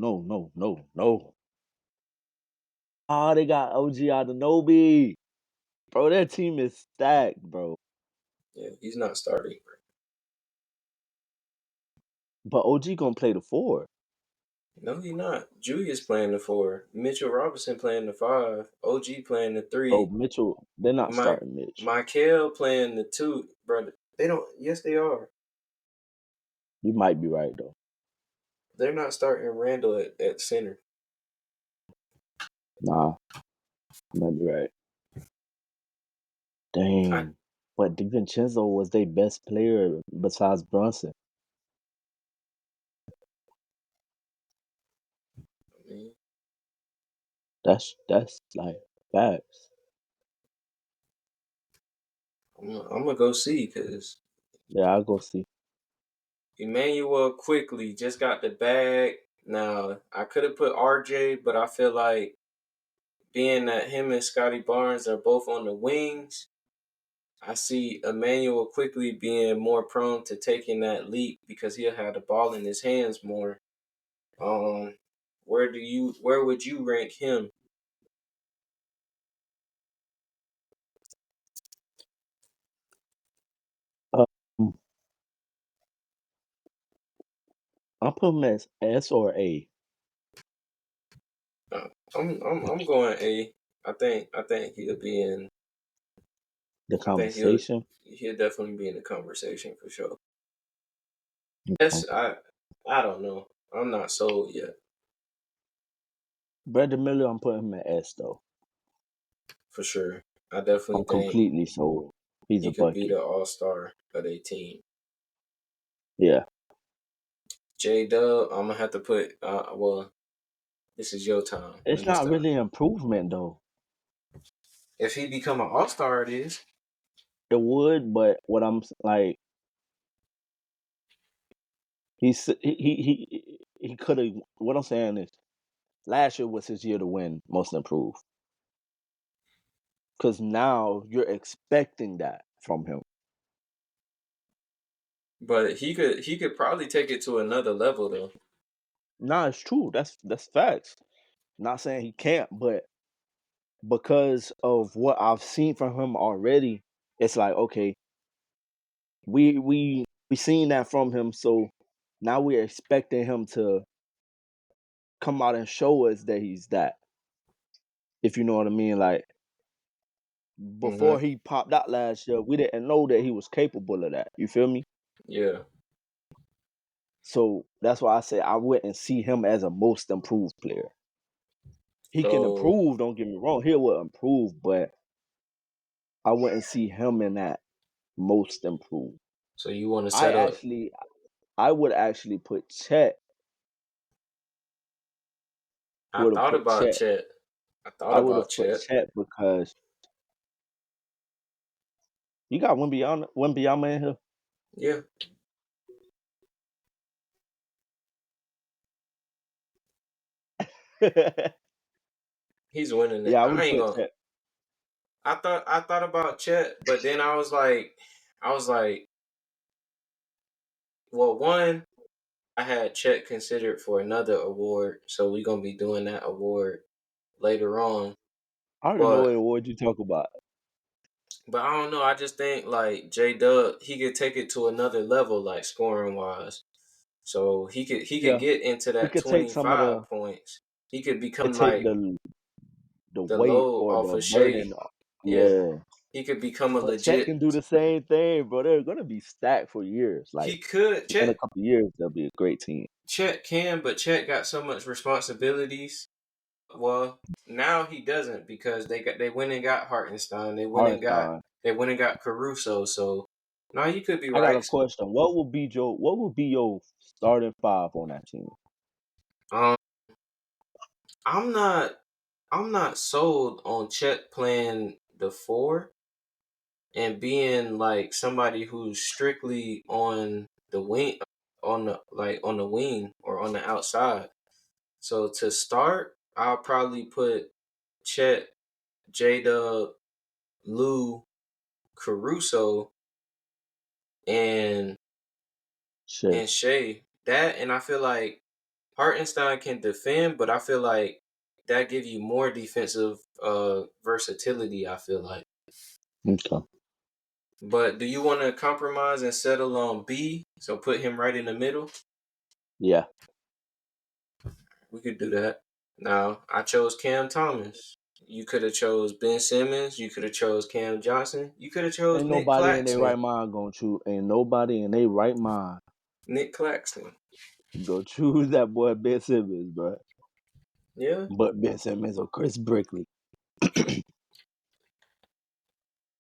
They got OG Anunoby. Bro, that team is stacked, bro. Yeah, he's not starting. But OG gonna play the 4. No, he not. Julius playing the 4. Mitchell Robinson playing the 5. OG playing the Oh, 3. Mitchell, they're not My starting Mitch. Michael playing the 2. Brother, they don't. Yes, they are. You might be right though. They're not starting Randall at center. Nah, you might be right. I Dang. But DiVincenzo was their best player besides Brunson. mean, That's like facts. I'm gonna go see because Yeah, I'll go see. Emmanuel quickly just got the bag. Now I could have put RJ, but I feel like being that him and Scotty Barnes are both on the wings, I see Emmanuel quickly being more prone to taking that leap because he'll have the ball in his hands more. Um, where would you rank him? Um, I'll put him as S or A. Uh, I'm going A. I think he'll be in. The I think he'll conversation. he'll definitely be in the conversation for sure. Okay. Yes, I don't know. I'm not sold yet Brandon Miller, I'm putting him at S though. for sure. I definitely I'm think completely sold. He's a he could be bucket. the all star of their team. Yeah. J Dub, I'm gonna have to put. Well, this is your time. It's Let me not stop. really an improvement though. If he become an all star, it is. It would, but what I'm like, he could have. What I'm saying is, last year was his year to win Most Improved. Because now you're expecting that from him. But he could probably take it to another level though. Nah, it's true. That's facts. Not saying he can't, but because of what I've seen from him already, it's like okay, we seen that from him, so now we're expecting him to come out and show us that he's that. If you know what I mean, like before he popped out last year, we didn't know that he was capable of that. You feel me? Yeah. So that's why I say I wouldn't see him as a most improved player. He can So improve, don't get me wrong. He will improve, but I wouldn't see him in that most improved. so you want to set up? I would actually put Chet. I Would have thought put about Chet. Chet. I thought I would about have put Chet. Chet because you got Wembanyama in Yeah. here. He's winning it. Yeah, I would I have ain't put gonna. Chet. I thought about Chet, but then I was like, well, one, I had Chet considered for another award, so we're gonna be doing that award later on. I already know But what award you talk about. I don't know. I just think like J Dub, he could take it to another level, like scoring wise. So he could Yeah, get into he that could take some of 25 points. He could could become take like the the weight load or off the of Shea. burden. Yeah, Yeah, he could become a but Chet legit. can do the same thing, bro. They're gonna be stacked for years. Like He could in a Chet couple of years, they'll be a great team. Chet can, but Chet got so much responsibilities. Well, now he doesn't because they went and got Hartenstein. Hartenstein. They went and got Caruso. So now you could be I got a right. question. What would be your starting five on that team? Um, I'm not sold on Chet playing the four and being like somebody who's strictly on the wing, on the wing or on the outside. So to start, I'll probably put Chet, J Dub, Lou, Caruso, and Shit. Shea. That, and I feel like Hartenstein can defend, but I feel like that give you more defensive versatility. I feel like. Okay. But do you want to compromise and settle on B? So put him right in the middle. Yeah. We could do that. Now I chose Cam Thomas. You could have chose Ben Simmons. You could have chose Cam Johnson. You could have chose Ain't Nick nobody in their Claxton. right mind gonna choose. Ain't nobody in their right mind Nick Claxton. go choose that boy Ben Simmons, bro. Yeah. But Ben Simmons or Chris Brickley.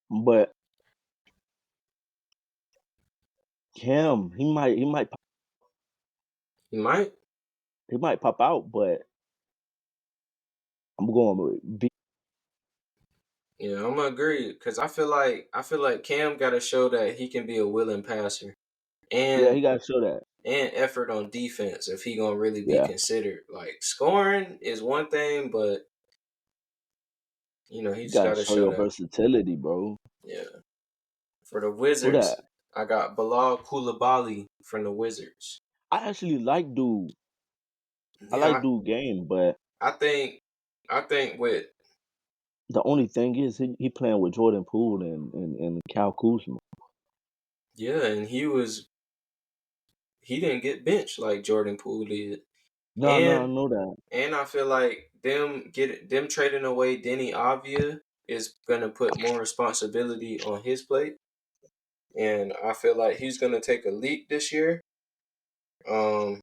But Cam, He might. he might pop out, but I'm going with B. Yeah, I'm gonna agree because I feel like Cam got to show that he can be a willing passer Yeah, and he gotta show that. effort on defense if he gonna really be Yeah. considered. Like scoring is one thing, but he You just gotta got to show show your that. versatility, bro. Yeah. For the Who that? Wizards, I got Bilal Coulibaly from the Wizards. I actually like dude. I like Yeah, dude game, but I think with the only thing is he playing with Jordan Poole and Cal Kuzma. and he didn't get benched like Jordan Poole did. No, I And know that. I feel like them trading away Denny Avia is gonna put more responsibility on his plate. And I feel like he's gonna take a leap this year. Um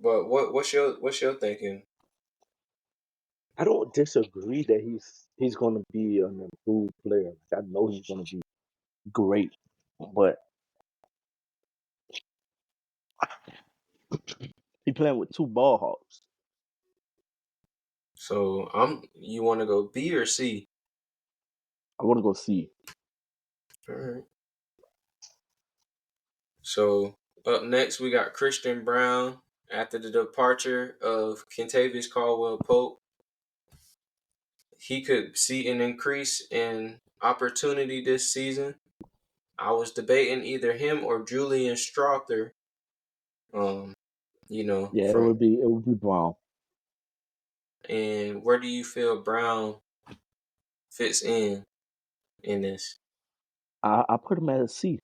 but what's your thinking? I don't disagree that he's gonna be an improved player. Like, I know he's gonna be great, but he playing with two ball hawks. So you wanna go B or C? I want to go see. All right. So up next we got Christian Brown after the departure of Kentavious Caldwell Pope. He could see an increase in opportunity this season. I was debating either him or Julian Strother. Um, Yeah, from it would be Brown. and where do you feel Brown fits in this? I put him at a C.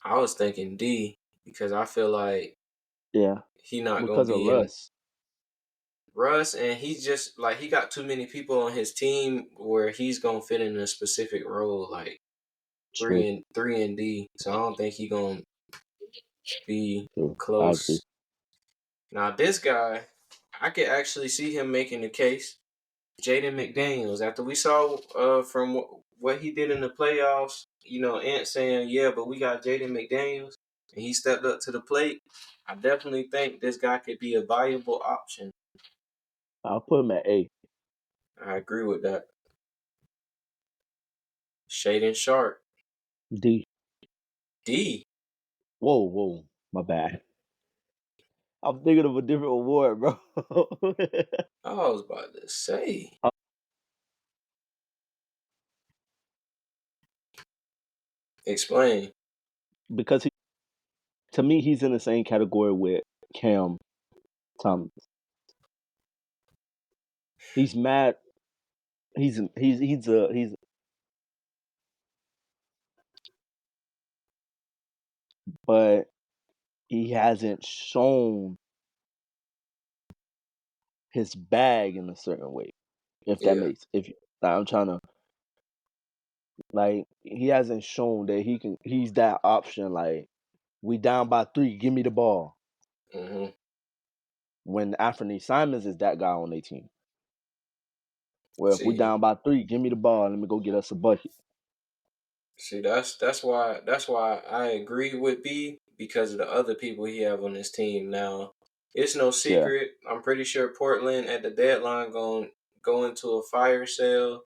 I was thinking D because I feel like Yeah, he not gonna because of be in. Russ. Russ, and he's just like he got too many people on his team where he's gonna fit in a specific role, like True. three and D. So I don't think he gonna be True. I agree. close. Now this guy, I could actually see him making the case. Jaden McDaniels. After we saw from what he did in the playoffs, Ant saying, "Yeah, but we got Jaden McDaniels," and he stepped up to the plate. I definitely think this guy could be a valuable option. I'll put him at A. I agree with that. Shaden Sharp. D. D. Whoa. My bad. I'm thinking of a different award, bro. I was about to say. Explain. Because to me, he's in the same category with Cam Thomas. He's mad. But he hasn't shown his bag in a certain way. If that Yeah. makes I'm trying to he hasn't shown that he's that option. Like, we down by 3, give me the ball. Mm-hmm. When Anthony Simons is that guy on their team. Well, if we See, down by 3, give me the ball. Let me go get us a bucket. that's why I agree with B because of the other people he have on his team. Now, it's no Yeah. secret. I'm pretty sure Portland at the deadline going go into a fire sale.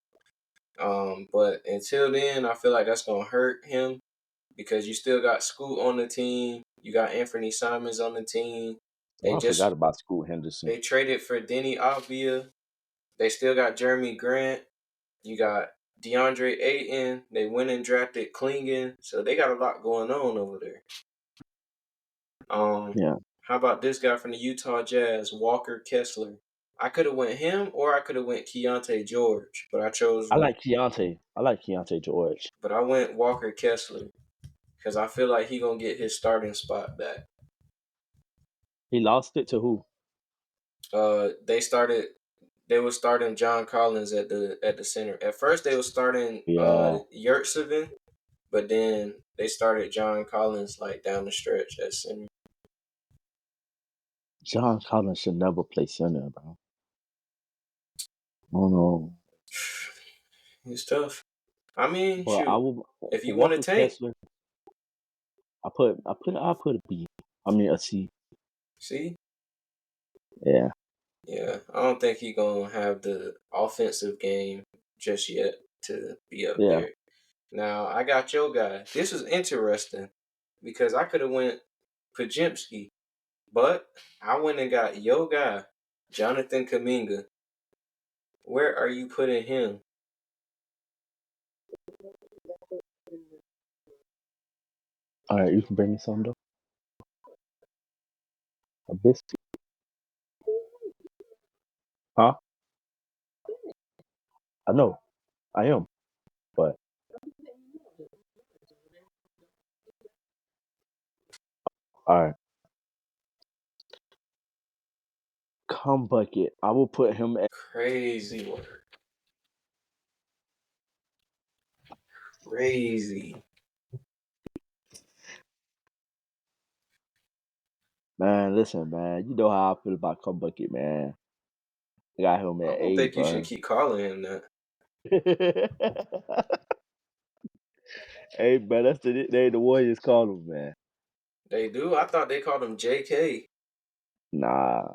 But until then, I feel like that's gonna hurt him because you still got Scoot on the team. You got Anthony Simons on the team. Oh, I forgot about Scoot Henderson. They traded for Denny Avdia. They still got Jeremy Grant. You got DeAndre Ayton. They went and drafted Klingon. So they got a lot going on over there. Yeah. How about this guy from the Utah Jazz, Walker Kessler? I could have went him or I could have went Keontae George, but I chose. I like Keontae George. But I went Walker Kessler because I feel like he gonna get his starting spot back. He lost it to who? They were starting John Collins at the center. At first, they were starting Yeah. Yurtsevin, but then they started John Collins like down the stretch at center. John Collins should never play center, bro. Oh no. It's tough. I mean, Well, shoot. If you want to Walker tank, Kessler. I put a B. I mean a C. see, Yeah. yeah, I don't think he gonna have the offensive game just yet to be up Yeah. there. Now I got your guy. This is interesting because I could have went Pajimski, but I went and got your guy, Jonathan Kaminga. Where are you putting him? All right, you can bring me some though. A biscuit. Huh? I know. I am. But all right. Come bucket. I will put him at Crazy work. Crazy. man. Listen, man. You know how I feel about Come bucket, man. I got him I at don't A, think you should bro. keep calling him that. Hey, bro, that's the name the Warriors call him, man. They do? I thought they called him JK. Nah,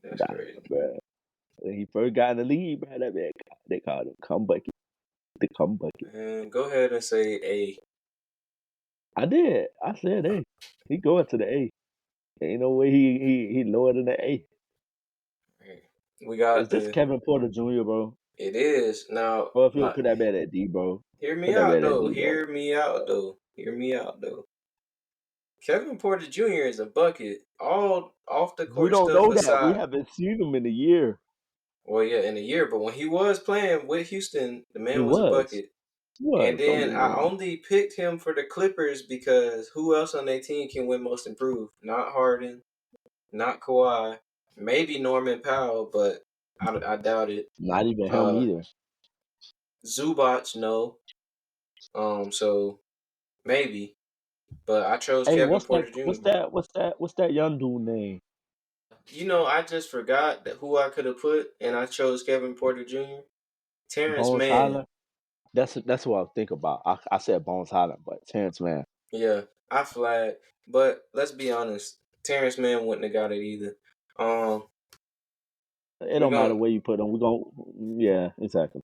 That's crazy. bro. When he first got in the league, bro, that man, they called him Come bucket. The Come bucket. Man, go ahead and say A. I did. I said A. He going to the A. Ain't no way he lower than the A. We got Is this Kevin Porter Jr., bro? It is. Now, Well, if you don't put that man at D, bro. hear Put me that out, man at though. D, bro. Hear me out, though. Kevin Porter Jr. is a bucket. All off the We court don't stuff know that. We aside. haven't seen him in a year. Well, yeah, in a year. But when he was playing with Houston, the He man was a was. bucket. What? And Don't get then me I wrong. only picked him for the Clippers because who else on their team can win most improved? Not Harden, not Kawhi. Maybe Norman Powell, but I doubt it. Not even him Uh, either. Zubac, no. So maybe, but I chose Hey, Kevin what's that? Porter What's Jr. that? What's that? What's that young dude name? I just forgot who I could have put, and I chose Kevin Porter Jr. Terrence Bones Mann. Highland. That's what I think about. I said Bones Highland, but Terrence Mann. Yeah, I flagged, but let's be honest, Terrence Mann wouldn't have got it either. Um, It we're don't matter gonna where you put him. We're going. Yeah, exactly.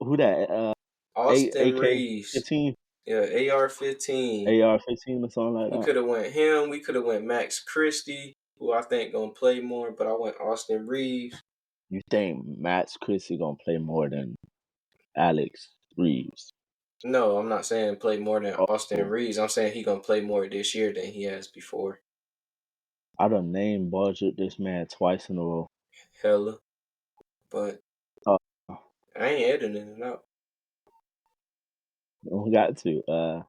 Who that? Austin AK Reeves. 15, Yeah, AR-15. AR 15 or something like We that. could have went him. We could have went Max Christie, who I think gonna play more, but I went Austin Reeves. You think Max Christie gonna play more than Alex Reeves? No, I'm not saying play more than Austin Oh, Reeves. I'm saying he gonna play more this year than he has before. I done name budget this man twice in a row. Hella, but Uh, I ain't editing it out. we got to.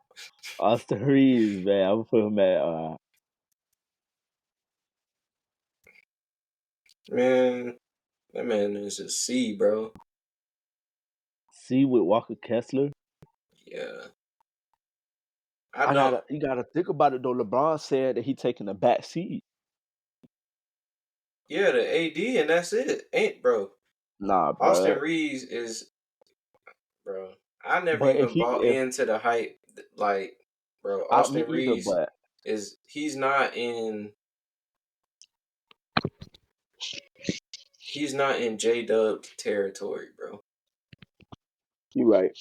Austin Reeves, man. I'm gonna put him at Man, that man is a C, bro. C with Walker Kessler. Yeah, I don't. You gotta think about it though. LeBron said that he taking the back seat. Yeah, the AD, and that's it. Ain't bro. Nah, Austin bro. Reeves is, bro. I never But even bought if into the hype. Like, bro, me Austin either, Reeves but he's not in J Dub territory, bro. you're right.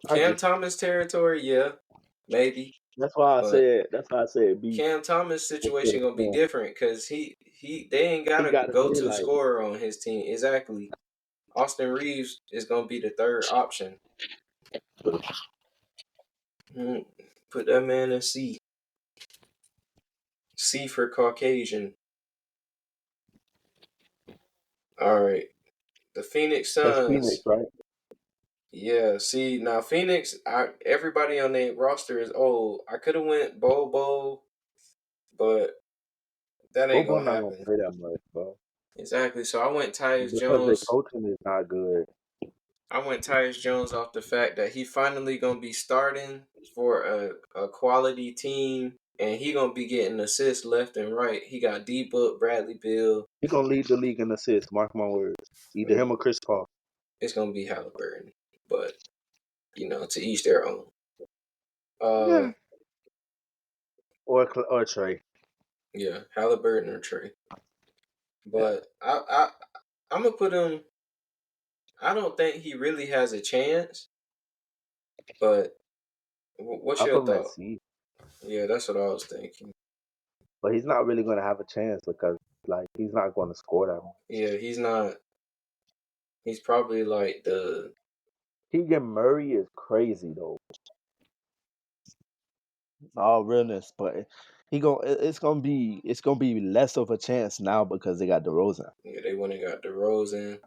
I Cam agree. Thomas territory, yeah, maybe, but That's why I said B. Cam Thomas Instead situation of gonna be Cam. different because they ain't got He a got to go play to like scorer on his team. Exactly. Austin Reeves is gonna be the third option. Mm, Put that man in C. C for Caucasian. All right. The Phoenix that's Phoenix, Suns. right? Yeah, see now Phoenix. Everybody on their roster is old. I could have went Bobo, but that ain't Bobo gonna not gonna happen. play that much, bro, Exactly. So I went Tyus because their Jones. coaching is not good. Off the fact that he finally gonna be starting for a quality team, and he gonna be getting assists left and right. He got D Book, Bradley Bill. He gonna lead the league in assists. Mark my words. Either him Mm, or Chris Paul. It's gonna be Halliburton, but to each their own. Uh, Yeah. Or Trey. yeah, Halliburton or Trey. But I'm gonna put him. I don't think he really has a chance. But what's I your put him at thought? C, Yeah, that's what I was thinking. but he's not really gonna have a chance because like he's not going to score that much. Yeah, he's not. He's probably like the. Keegan Murray is crazy though. All realness, but it's gonna be less of a chance now because they got DeRozan. Yeah, they went and got DeRozan.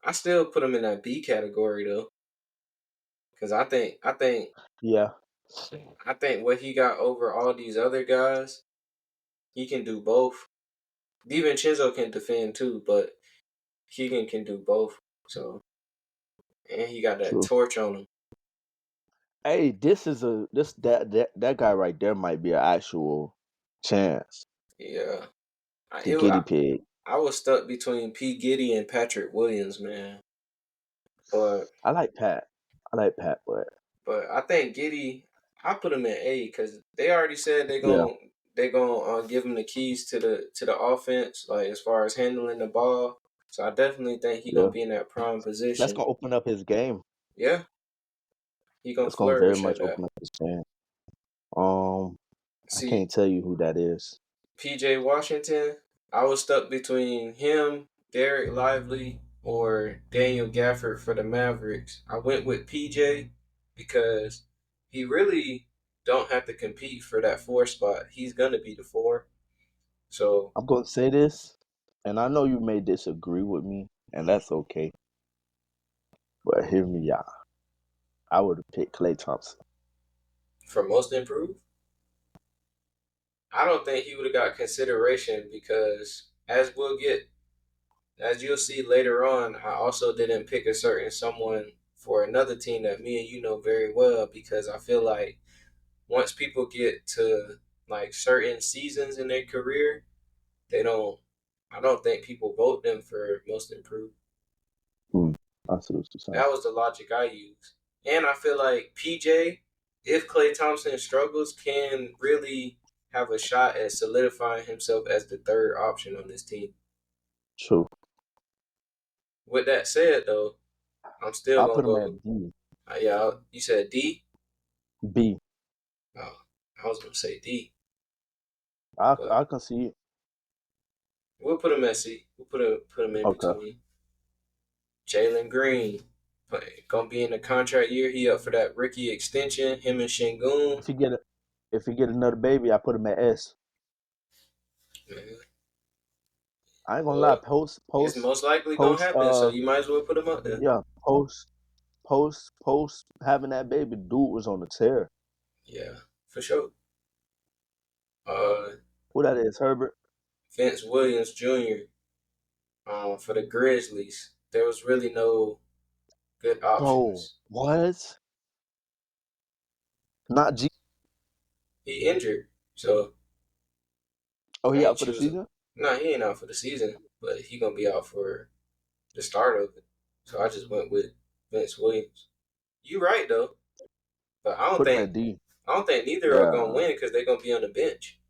I still put him in that B category though, because Yeah, I think what he got over all these other guys, he can do both. DiVincenzo can defend too, but Keegan can do both. So and he got that true. torch on him. Hey, that guy right there might be an actual chance Yeah, to Giddy Pig. I was stuck between P Giddy and Patrick Williams, man. But I like Pat. I like Pat, but I think Giddy, I put him in A because they already said yeah, they gonna give him the keys to the offense, like as far as handling the ball. So I definitely think he yeah. gonna be in that prime That's position. gonna open up his game. Yeah, he gonna That's gonna very flourish at much that. open up his game. Um, I See, can't tell you who that is. PJ Washington, I was stuck between him, Derek Lively, or Daniel Gafford for the Mavericks. I went with PJ because he really don't have to compete for that four spot. He's gonna be the four. So I'm gonna say this, and I know you may disagree with me, and that's okay. But hear me out. I would have picked Clay Thompson. for most improved, I don't think he would have got consideration because as you'll see later on, I also didn't pick a certain someone for another team that me and you know very well because I feel like once people get to like certain seasons in their career, they don't. I don't think people vote them for most improved. I see what you're saying. That was the logic I used, and I feel like PJ, if Klay Thompson struggles, can really have a shot at solidifying himself as the third option on this team. True. With that said, though, I'm still I gonna put him go. at D. Yeah, you said D. B. Oh, I was gonna say D, but I can see it. we'll put him at C. We'll put him in Okay. between. Jalen Green, gonna be in the contract year. He up for that rookie extension. Him and Shingun. If he get another baby, I put him at S. Man, I ain't gonna lie. well, it's most likely gonna Post. happen. So you might as well put him up there. Yeah. Post. Having that baby, dude was on the tear. Yeah, for sure. Uh, Who that is? Herbert. Vince Williams Jr. For the Grizzlies, there was really no good Bro, options. what? Not G. He injured, so Oh, I he ain't out for the choosing. season? Nah, he ain't out for the season, but he gonna be out for the start of it. So I just went with Vince Williams. You right though, but Put him at D. I don't think neither are gonna Yeah. win because they're gonna be on the bench.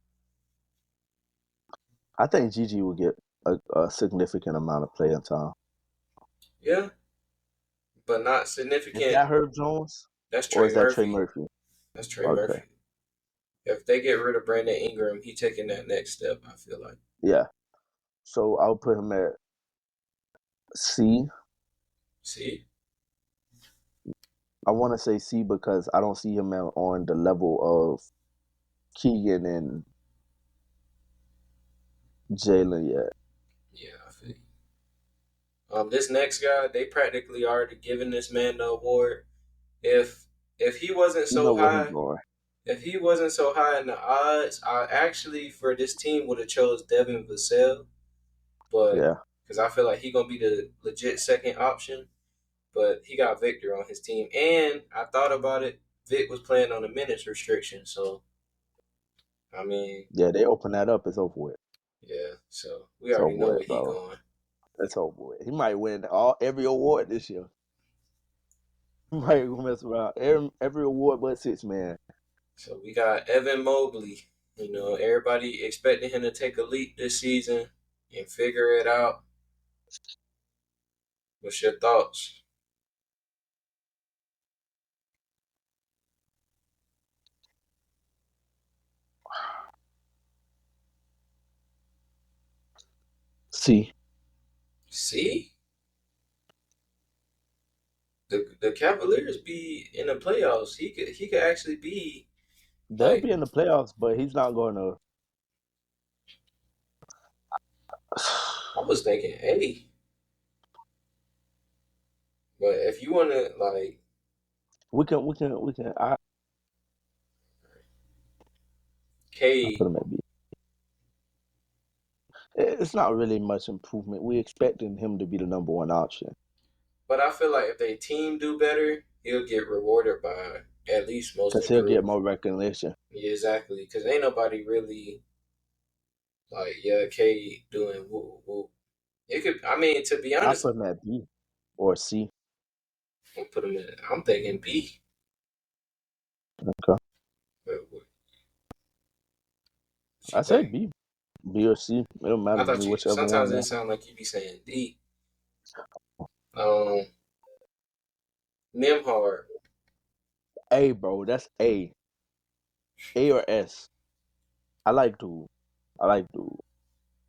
I think Gigi will get a significant amount of playing time. Yeah, but not Is significant. that Herb Jones? That's Or Trey is that Trey Murphy. Murphy? That's Trey Okay. Murphy. If they get rid of Brandon Ingram, he taking that next step. I feel like. Yeah. So I'll put him at C. See, I want to say C because I don't see him on the level of Keegan and Jalen yet. yeah, I feel you. This next guy, they practically already given this man the award. If if he wasn't You know so where he high, going. if he wasn't so high in the odds, I actually for this team would have chose Devin Vassell, but Yeah. because I feel like he gonna be the legit second option. But he got Victor on his team, and I thought about it. Vic was playing on a minutes restriction, so I mean, Yeah, they open that up, it's over with. yeah. So we It's over already know with, where he bro. going. It's over with. He might win every award this year. He might mess around. Every award but 6 man. So we got Evan Mobley. You know, everybody expecting him to take a leap this season and figure it out. What's your thoughts? C. See, the Cavaliers be in the playoffs. He could actually be They'll like be in the playoffs, but he's not going to. I was thinking A. But if you want to like We can. I put K, him at B. It's not really much improvement. We expecting him to be the number one option but I feel like if they team do better, he'll get rewarded by at least most because he'll get improved. more recognition. Yeah, exactly, because ain't nobody really like yeah K doing woo woo. It could. I mean, to be I honest, put him at B or C. I'll put him in. I'm thinking B. Okay. What you I said think? B. B or C. It don't matter I to me, thought you. whichever Sometimes one it more. sound like you be saying D. Um, Nimhard. A, bro. That's A. A or S. I like dude. I like dude.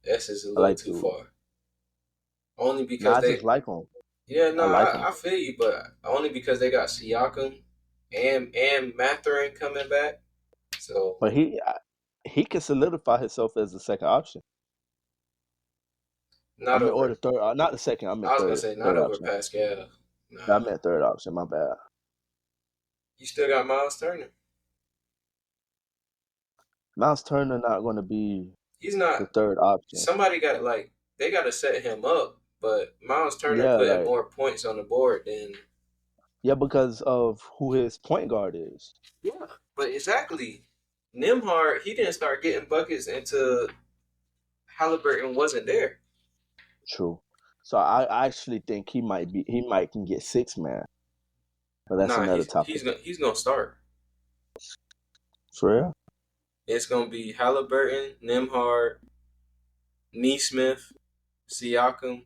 S is a I little like too dude. far. Only Nah, because I just they. like him. Yeah, no, I like him. I feel you, but only because they got Siakam and Mathurin coming back. So But he can solidify himself as the second option. I not mean, or the over. third. Not the second. I I meant was gonna third. say not Third over option. Pascal. I Nah, meant third option. My bad. you still got Miles Turner. Miles Turner not going to be He's the not. third option. Somebody got they got to set him up. But Miles Turner Yeah, putting like more points on the board than because of who his point guard is. yeah. But exactly, Nimhard he didn't start getting buckets until Halliburton wasn't there. True. So I actually think he might can get 6 man, but that's Nah, another he's topic. he's gonna he's gonna start. For real? It's gonna be Halliburton, Nimhard, Neesmith, Siakam,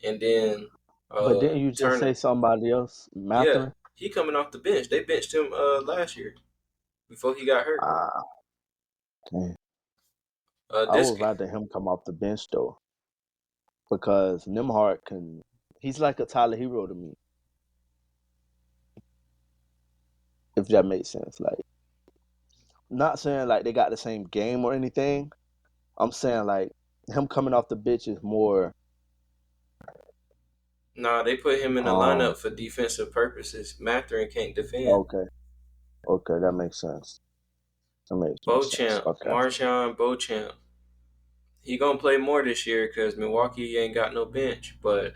and then But didn't you just say Turner. somebody else, Yeah, Matherin? he coming off the bench. They benched him last year before he got hurt. Ah, dang. I This would rather him come off the bench though, because Nimhart can. He's like a Tyler Hero to me, if that makes sense. Like, not saying like they got the same game or anything. I'm saying like him coming off the bench is more. nah, they put him in the Um. lineup for defensive purposes. Mathurin can't defend. Okay. Okay, that makes sense. That makes more sense. Beauchamp, Okay. Marshawn Beauchamp. He gonna play more this year because Milwaukee ain't got no bench, but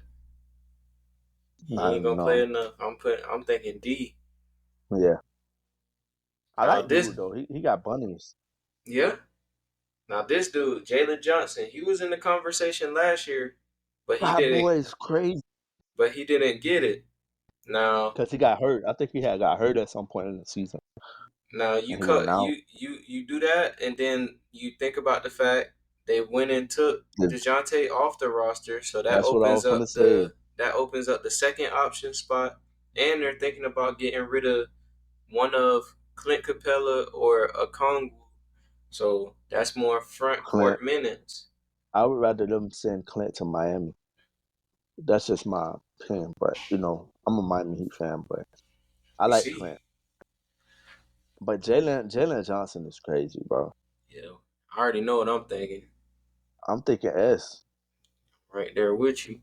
he I ain't don't gonna play know. enough. I'm thinking D. Yeah. I Now like this dude though. He got bunnies. yeah. Now this dude, Jalen Johnson, he was in the conversation last year, but he That didn't boy is crazy but he didn't get it. Now because he got hurt. I think he had got hurt at some point in the season, now and you he went cut out. you do that and then you think about the fact they went and took DeJounte off the roster, so That's what I was gonna say. that opens up the second option spot, and they're thinking about getting rid of one of Clint Capella or a Kongu. So that's more front Clint. court minutes. I would rather them send Clint to Miami. That's just my opinion, but I'm a Miami Heat fan, but I We like see. Clint. But Jalen Johnson is crazy, bro. Yeah. I already know what I'm thinking. I'm thinking S. Right there with you.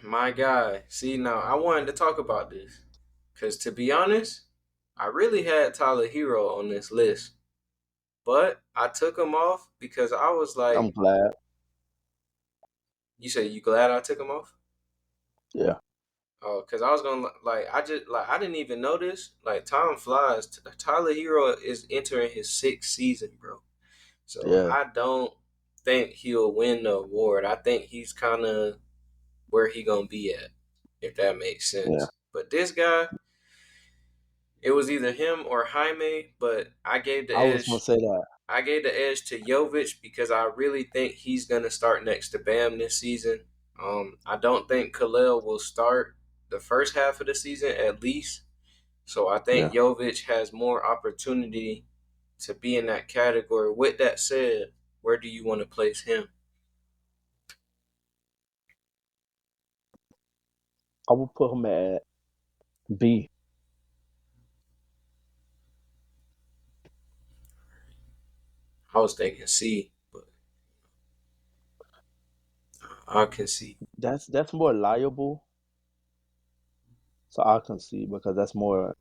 My guy. See, now I wanted to talk about this. Because to be honest, I really had Tyler Hero on this list. But I took him off because I was I'm like, glad. you say you glad I took him off? Yeah. Oh, because I was going to, I didn't even notice. Like, time flies. Tyler Hero is entering his 6th season, bro. So Yeah. I don't think he'll win the award. I think he's kind of where he going to be at, if that makes sense. Yeah. But this guy, it was either him or Jaime, but I gave the I was gonna edge. say that. I gave the edge to Jovic because I really think he's gonna start next to Bam this season. I don't think Khalil will start the first half of the season at least. So I think Yeah. Jovic has more opportunity to be in that category. With that said, where do you want to place him? I would put him at B. I was thinking C, but I can see. That's more liable. So I can see because that's more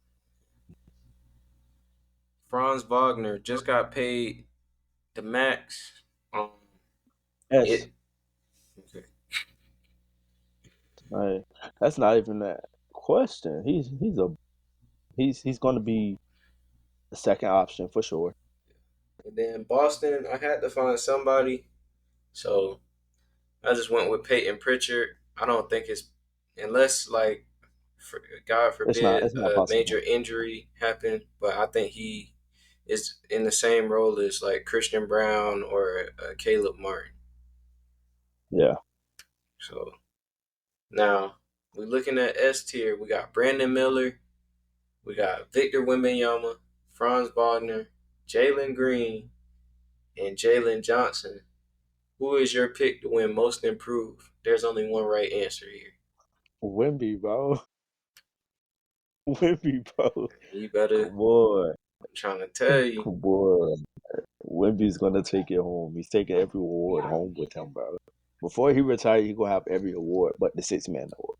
Franz Wagner just got paid the max. S. It okay. Right. That's not even that question. He's gonna be the second option for sure. And then Boston, I had to find somebody, so I just went with Peyton Pritchard. I don't think it's unless God forbid It's not a major possible. injury happened, but I think he is in the same role as like Christian Brown or Caleb Martin. Yeah. So now we're looking at S tier. We got Brandon Miller, we got Victor Wembanyama, Franz Wagner, Jalen Green, and Jalen Johnson. Who is your pick to win Most Improved? There's only one right answer here. Wimby, bro. Wimby, bro. You better. Boy. I'm trying to tell you. Boy. Wimby's gonna take it home. He's taking every award home with him, bro. Before he retires, he's gonna have every award but the 6 man award.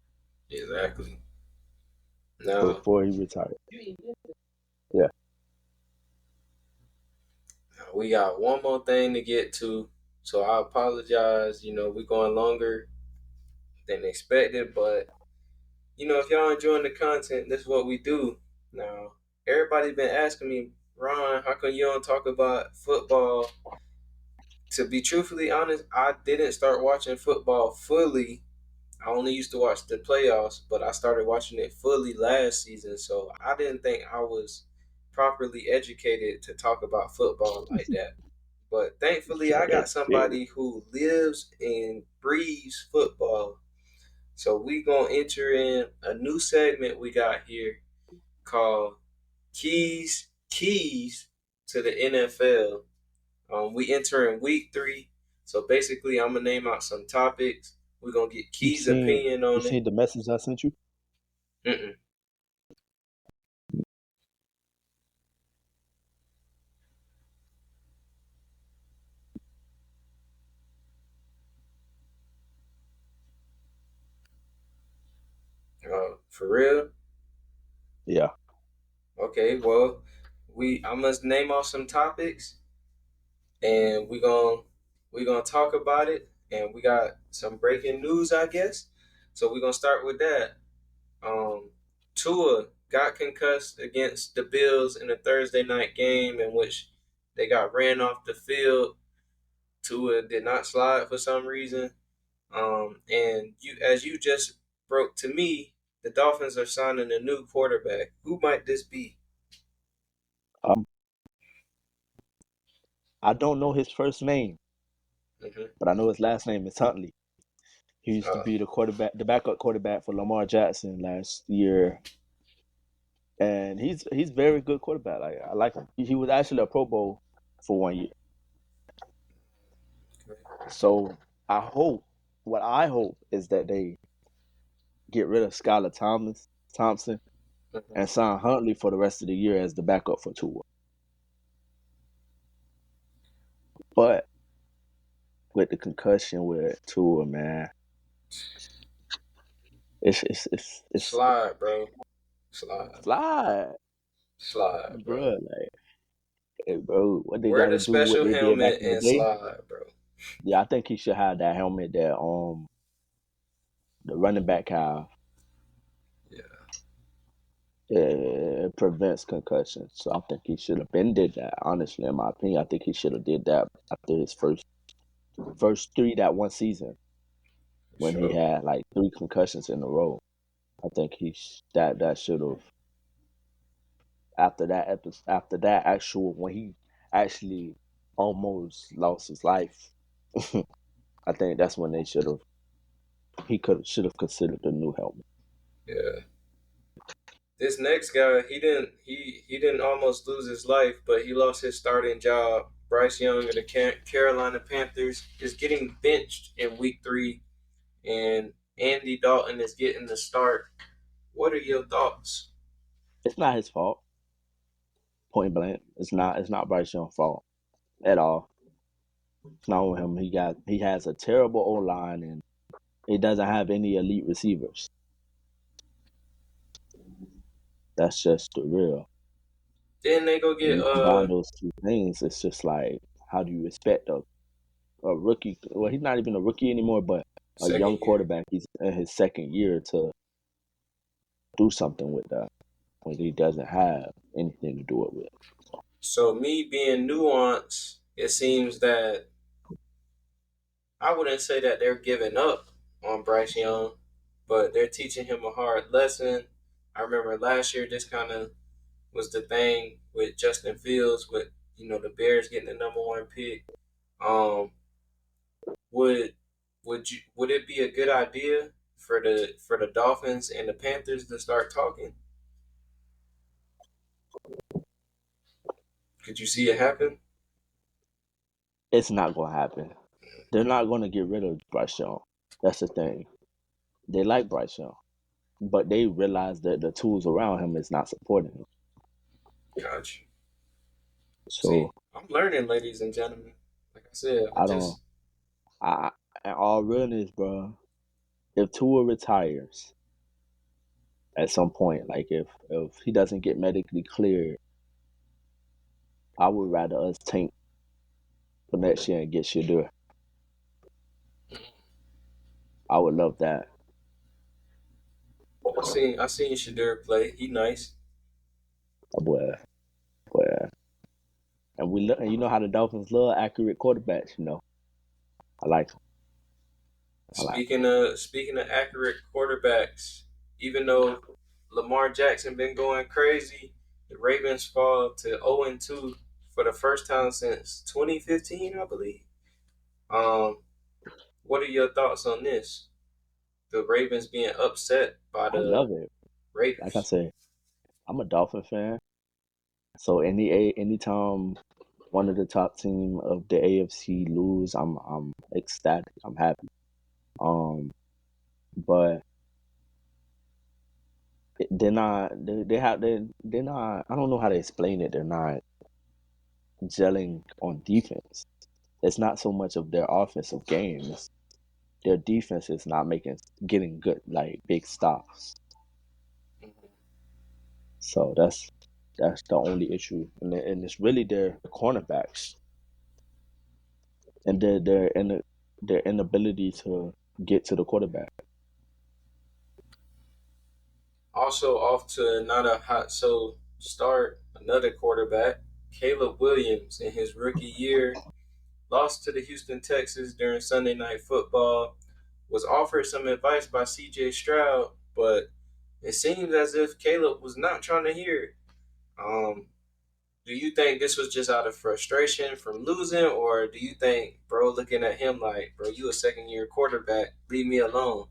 Exactly. Now, Before he retires. Yeah. we got one more thing to get to, so I apologize. We're going longer than expected, but if y'all enjoying the content, that's what we do. Now, everybody been asking me, Ron, how come you don't talk about football? To be truthfully honest, I didn't start watching football fully. I only used to watch the playoffs, but I started watching it fully last season, so I didn't think I was properly educated to talk about football like that. But thankfully, I got somebody who lives and breathes football. So we gonna enter in a new segment we got here called Keys to the NFL. We enter in week 3. So basically, I'm gonna name out some topics. We're gonna get You Key's seen opinion you on it. seen the message I sent you? Mm-mm. For real? Yeah. Okay. Well, I must name off some topics, and we gonna talk about it. And we got some breaking news, I guess. So we're gonna start with that. Um, Tua got concussed against the Bills in a Thursday night game in which they got ran off the field. Tua did not slide for some reason. And as you just broke to me, the Dolphins are signing a new quarterback. Who might this be? Um, I don't know his first name, Mm-hmm. but I know his last name is Huntley. He used to Uh, be the backup quarterback for Lamar Jackson last year, and he's very good quarterback. I like him. He was actually a Pro Bowl for 1 year. So what I hope is that they get rid of Skylar Thompson mhm. and sign Huntley for the rest of the year as the backup for Tua. But with the concussion with Tua, man, it's Slide, bro. Slide. slide, Slide, bro. bro. Like, hey, bro, what they Wear got to the do? What special they did back helmet in the and day? slide, bro. Yeah, I think he should have that helmet that the running back have. Yeah. It prevents concussions. So I think he should have been did that. Honestly, in my opinion, I think he should have did that after his first 3 that one season when he Sure. had like 3 concussions in a row. I think that should have after that actual when he actually almost lost his life. I think that's when they should have considered the new helmet. Yeah. This next guy, he didn't almost lose his life, but he lost his starting job. Bryce Young of the Carolina Panthers is getting benched in week 3, and Andy Dalton is getting the start. What are your thoughts? It's not his fault. Point blank. It's not Bryce Young's fault at all. It's not with him. He has a terrible O line and he doesn't have any elite receivers. That's just the real. Then they go When get you combine those two things, it's just like how do you expect a rookie? Well, he's not even a rookie anymore, but a young second year. quarterback. He's in his second year to do something with that when he doesn't have anything to do it with. So me being nuanced, it seems that I wouldn't say that they're giving up on Bryce Young, but they're teaching him a hard lesson. I remember last year this kind of was the thing with Justin Fields with the Bears getting the number 1 pick. Um, would would it be a good idea for the Dolphins and the Panthers to start talking? Could you see it happen? It's not gonna happen. They're not gonna get rid of Bryce Young. That's the thing. They like Bryce Young, but they realize that the tools around him is not supporting him. Gotcha. So See, I'm learning, ladies and gentlemen. Like I said, I I don't. just I in all realness, bro. If Tua retires at some point, like if he doesn't get medically cleared, I would rather us tank for next year and get Shadur. I would love that. I seen Shadur play. He nice. Boy, boy. And and you know how the Dolphins love accurate quarterbacks. I like 'em. I like 'em. Speaking of accurate quarterbacks, even though Lamar Jackson been going crazy, the Ravens fall to 0-2 for the first time since 2015, I believe. Um, what are your thoughts on this? The Ravens being upset by I the love it. Like I Raiders. said, I'm a Dolphin fan, so anytime one of the top team of the AFC lose, I'm ecstatic. I'm happy. Um, but they're not. They have. They're not. I don't know how to explain it. They're not gelling on defense. It's not so much of their offensive game. It's their defense is not getting good like big stops. So that's the only issue, and it's really their cornerbacks and their inability to get to the quarterback. Also off to not a hot so start, another quarterback, Caleb Williams in his rookie year, lost to the Houston Texans during Sunday Night Football, was offered some advice by CJ Stroud, but it seems as if Caleb was not trying to hear it. Do you think this was just out of frustration from losing, or do you think bro looking at him like, bro, you a second year quarterback, leave me alone?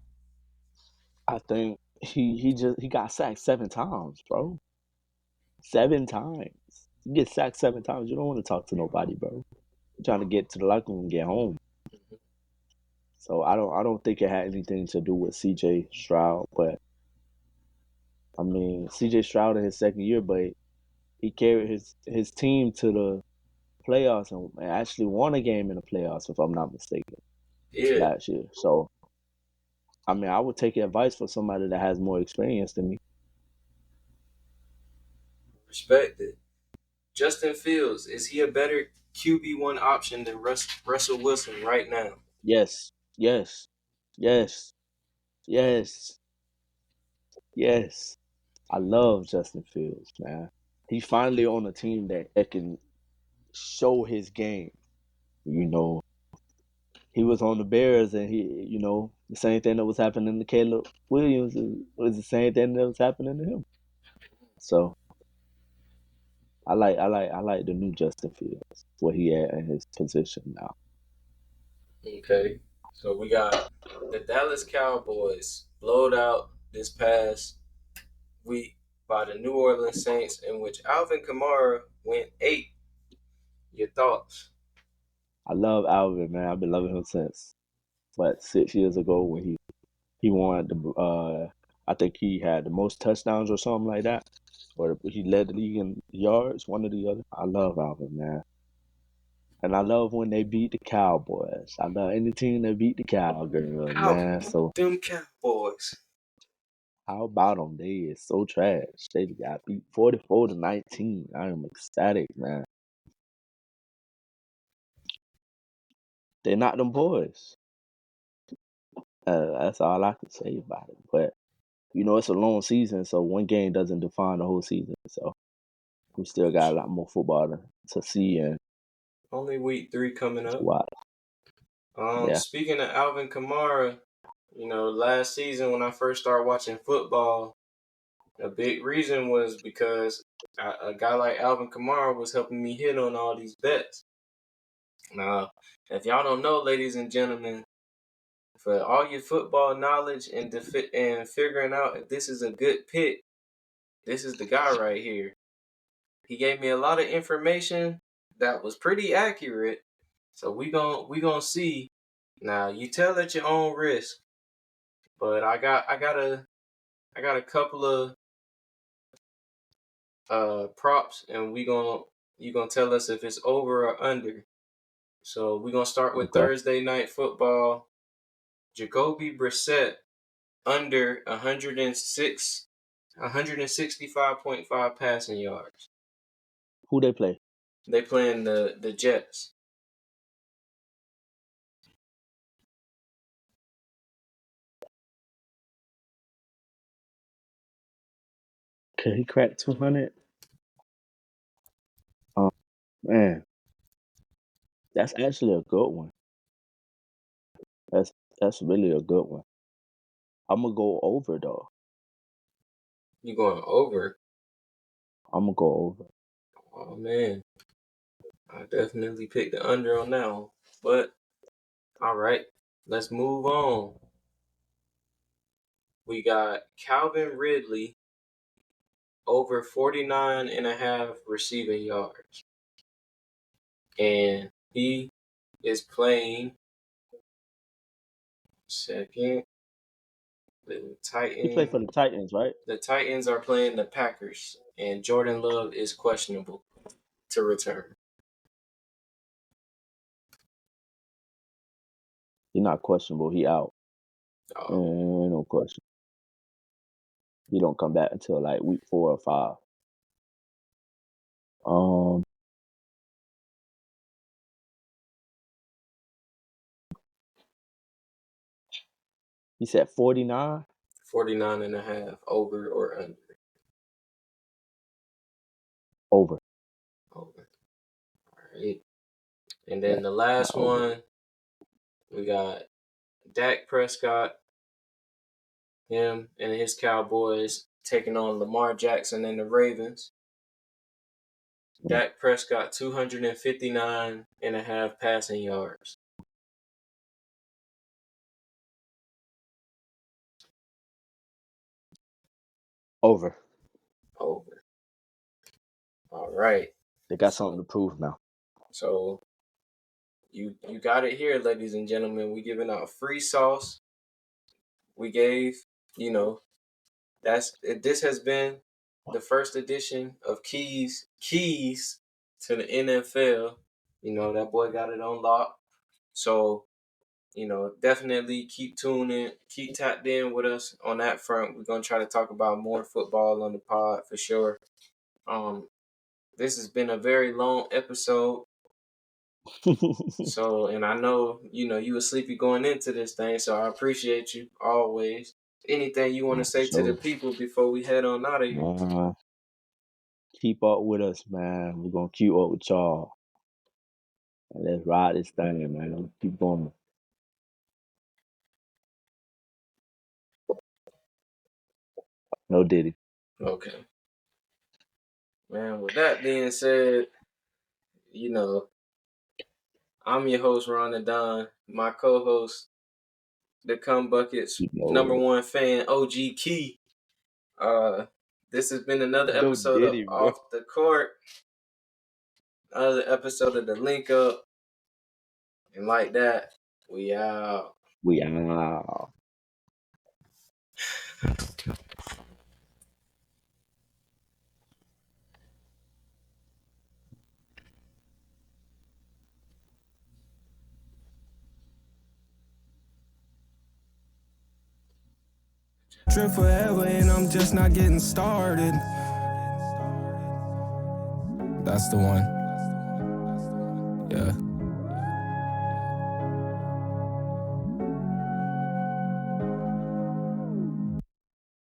I think he got sacked 7 times, bro. 7 times. You get sacked 7 times. You don't want to talk to nobody, bro. You're trying to get to the locker room and get home. So I don't think it had anything to do with CJ Stroud, but I mean CJ Stroud in his second year, but he carried his team to the playoffs and actually won a game in the playoffs, if I'm not mistaken, Yeah, last year. So I mean, I would take advice from somebody that has more experience than me. respect it. Justin Fields, is he a better QB1 option than Russell Wilson right now? Yes, yes, yes, yes, yes. I love Justin Fields, man. He's finally on a team that can show his game. You know, he was on the Bears, and the same thing that was happening to Caleb Williams was the same thing that was happening to him. So I like the new Justin Fields, where he at in his position now. Okay, so we got the Dallas Cowboys blowed out this past week by the New Orleans Saints, in which Alvin Kamara went 8. Your thoughts? I love Alvin, man. I've been loving him since 6 years ago when he won I think he had the most touchdowns or something like that, or he led the league in yards, one or the other. I love Alvin, man. And I love when they beat the Cowboys. I love any team that beat the Cowgirls, Alvin, man. So them Cowboys. how about them? They is so trash. They got beat 44-19. I am ecstatic, man. They not them boys. That's all I can say about it. But it's a long season, so one game doesn't define the whole season. So we still got a lot more football to see and Only week 3 coming to up. watch. Yeah, Speaking of Alvin Kamara, last season when I first started watching football, a big reason was because a guy like Alvin Kamara was helping me hit on all these bets. Now, if y'all don't know, ladies and gentlemen, for all your football knowledge and figuring out if this is a good pick, this is the guy right here. He gave me a lot of information that was pretty accurate. So we gonna see. Now you tell at your own risk, but I got a couple of props, and you gonna tell us if it's over or under. So we're gonna start with okay. Thursday night football. Jacoby Brissett under 165.5 passing yards. Who they play? They playing the Jets. Could he crack 200? Oh man, that's actually a good one. That's that's really a good one. I'm gonna go over though. You going over? I'm gonna go over. Oh man, I definitely picked the under on that one. But all right, let's move on. We got Calvin Ridley over 49.5 receiving yards. And he is playing second. The He played for Titans. the Titans, right? The Titans are playing the Packers, and Jordan Love is questionable to return. He's not questionable. He out. No question. He don't come back until like week 4 or 5. He said 49. 49.5 over or under? Over. Over. All right. And then the last one, we got Dak Prescott, him and his Cowboys taking on Lamar Jackson and the Ravens. Dak Prescott, 259.5 passing yards. Over. Over. All right. They got something to prove now. So you got it here, ladies and gentlemen. We giving out free sauce. We gave, this has been the first edition of Keys to the NFL. That boy got it on lock. So, definitely keep tuning, keep tapped in with us on that front. We're gonna try to talk about more football on the pod for sure. This has been a very long episode. So, and I know, you were sleepy going into this thing, so I appreciate you always. Anything you want to say to the people before we head on out of here? Keep up with us, man. We're gonna keep up with y'all. And let's ride this thing, man. Keep going. No Diddy. Okay. Man, with that being said, I'm your host, Ron and Don. My co-host, the Cum Buckets #1 fan, OG Key. This has been another episode of Off the Court. Another episode of the Link Up. And like that, we out. We out. Trip forever and I'm just not getting started. That's the one. Yeah.